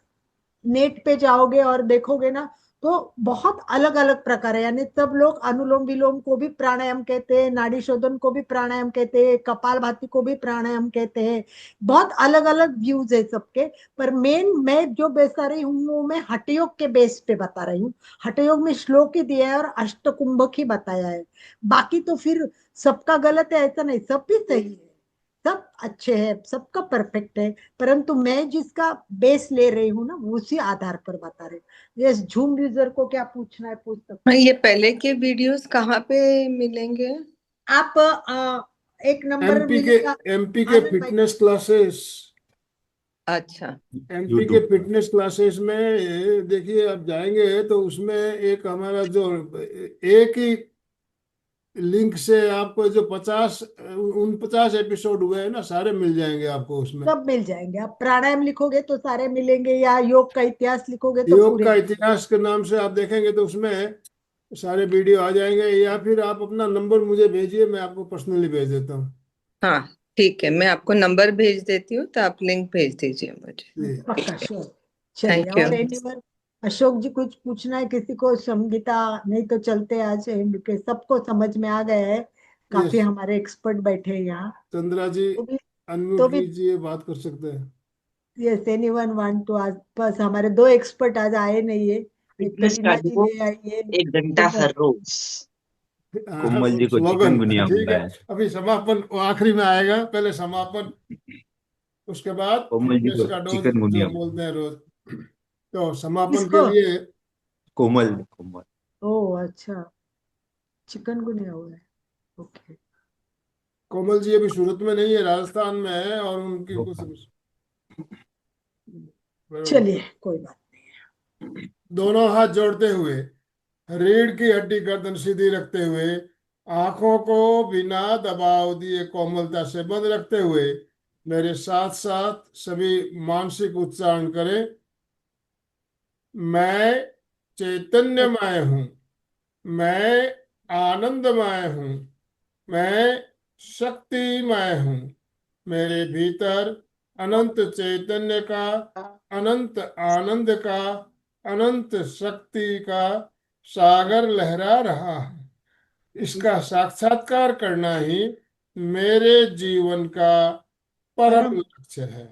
नेट पे जाओगे और देखोगे ना, तो बहुत अलग अलग प्रकार है। यानी सब लोग अनुलोम विलोम को भी प्राणायाम कहते हैं, नाड़ी शोधन को भी प्राणायाम कहते हैं, कपालभाति को भी प्राणायाम कहते हैं। बहुत अलग अलग व्यूज है सबके। पर मेन मैं जो बता रही हूँ वो मैं हठयोग के बेस पे बता रही हूँ। हठयोग में श्लोक ही दिया है और अष्टकुंभक ही बताया है। बाकी तो फिर सबका गलत है ऐसा नहीं, सब भी सही है, सब अच्छे हैं, सबका परफेक्ट है। परंतु मैं जिसका बेस ले रही हूँ ना, वो उसी आधार पर बता रही हूँ। यस, झूम यूजर को क्या पूछना है पूछ सकते हाँ, ये पहले के वीडियोस कहाँ पे मिलेंगे? हैं। आप एक नंबर एमपी के मिलेगा एमपी के आनंद भाई। फिटनेस क्लासेस, अच्छा, एमपी के यूट्यूब पर। फिटनेस क्लासेस में देखिए, आप जाएंगे तो उसमें एक हमारा जो एक ही लिंक से आपको जो 50 49 एपिसोड हुए हैं ना, सारे मिल जाएंगे आपको उसमें। सब मिल जाएंगे। आप प्राणायाम लिखोगे तो सारे मिलेंगे, या योग का इतिहास लिखोगे तो योग पूरे का मिलेंगे। इतिहास के नाम से आप देखेंगे तो उसमें सारे वीडियो आ जाएंगे। या फिर आप अपना नंबर मुझे भेजिए, मैं आपको पर्सनली भेज देता हूँ। हाँ ठीक है, मैं आपको नंबर भेज देती हूँ तो आप लिंक भेज दीजिए मुझे। जी। पक्का, श्योर। चलिए, थैंक यू। और एनीवन, अशोक जी कुछ पूछना है किसी को? संगीता, नहीं तो चलते आज एंड के, सबको समझ में आ गया है। काफी यस, हमारे एक्सपर्ट बैठे हैं यहाँ। चंद्रा जी तो भी अनम्यूट तो भी कीजिए, बात कर सकते हैं। यस, एनीवन वांट टू, आज बस हमारे 2 एक्सपर्ट आज आए नहीं है। एक तो फिटनेस रीना जी कार्डियो ले आई है। 1 घंटा हर रोज। कोमल जी को स्लोगन चिकनगुनिया ठीक हुआ है। है। अभी समापन वो आखिरी में आएगा, पहले समापन, उसके बाद कोमल जी फिटनेस को का डोज जो चिकनगुनिया हम हुआ है। बोलते हैं रोज। तो समापन के किसको? लिए कोमल, कोमल। ओह अच्छा, चिकनगुनिया हुआ है। ओके। कोमल जी अभी सूरत में नहीं है, राजस्थान में है, और उनकी कुछ चलिए, कोई बात दोनों हाथ जोड़ते हुए, रीढ़ की हड्डी गर्दन सीधी रखते हुए, आंखों को बिना दबाव दिए कोमलता से बंद रखते हुए, मेरे साथ साथ सभी मानसिक उच्चारण करें। मैं चैतन्यमय हूँ, मैं आनंदमय हूँ, मैं शक्तिमय हूँ। मेरे भीतर अनंत चैतन्य का, अनंत आनंद का, अनंत शक्ति का सागर लहरा रहा है। इसका साक्षात्कार करना ही मेरे जीवन का परम परम। लक्ष्य है।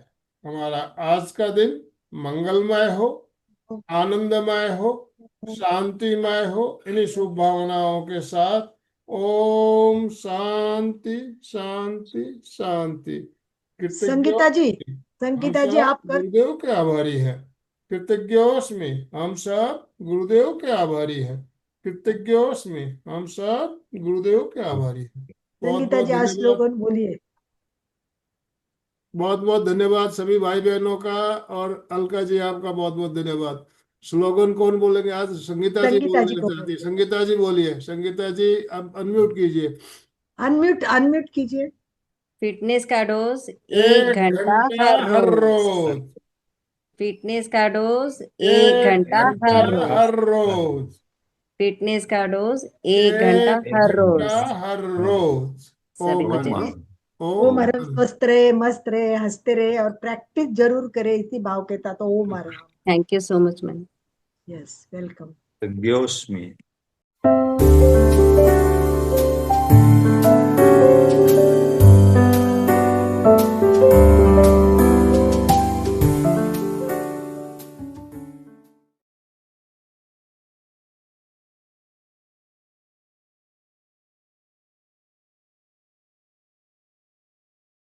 हमारा आज का दिन मंगलमय हो, आनंदमय हो, शांतिमय हो। इन्हीं शुभ भावनाओं के साथ ओम शांति शांति शांति। कृतज्ञ संगीता जी, हम संगीता जी सब आप कर। गुरुदेव के आभारी हैं। कृतज्ञोस्मि, हम सब गुरुदेव के आभारी हैं। कृतज्ञोस्मि, हम सब गुरुदेव के आभारी हैं। बहुत संगीता बहुत जी आज धन्यवाद। स्लोगन बोलिए। बहुत बहुत धन्यवाद सभी भाई बहनों का, और अलका जी आपका बहुत बहुत धन्यवाद। स्लोगन कौन बोलेंगे आज? संगीता जी संगीता जी बोलना को चाहती है। बोलिए। संगीता जी बोलिए। संगीता जी आप अनम्यूट कीजिए। अनम्यूट, अनम्यूट कीजिए। फिटनेस का डोज 1 घंटा 1 घंटा हर हर रोज। रोज। फिटनेस का डोज 1 घंटा 1 घंटा हर रोज। हर रोज। फिटनेस का डोज 1 घंटा एक हर घंटा रोज। हर रोज। सभी ओम को ओम चलिए। आनंद। ओम ओम हरण आनंद। स्वस्थ रहे, मस्त रहे, हंसते रहे, और प्रैक्टिस जरूर करे इसी भाव के साथ। ओम आराम। Thank you so much ma'am. Yes, welcome. कृतज्ञोस्मि।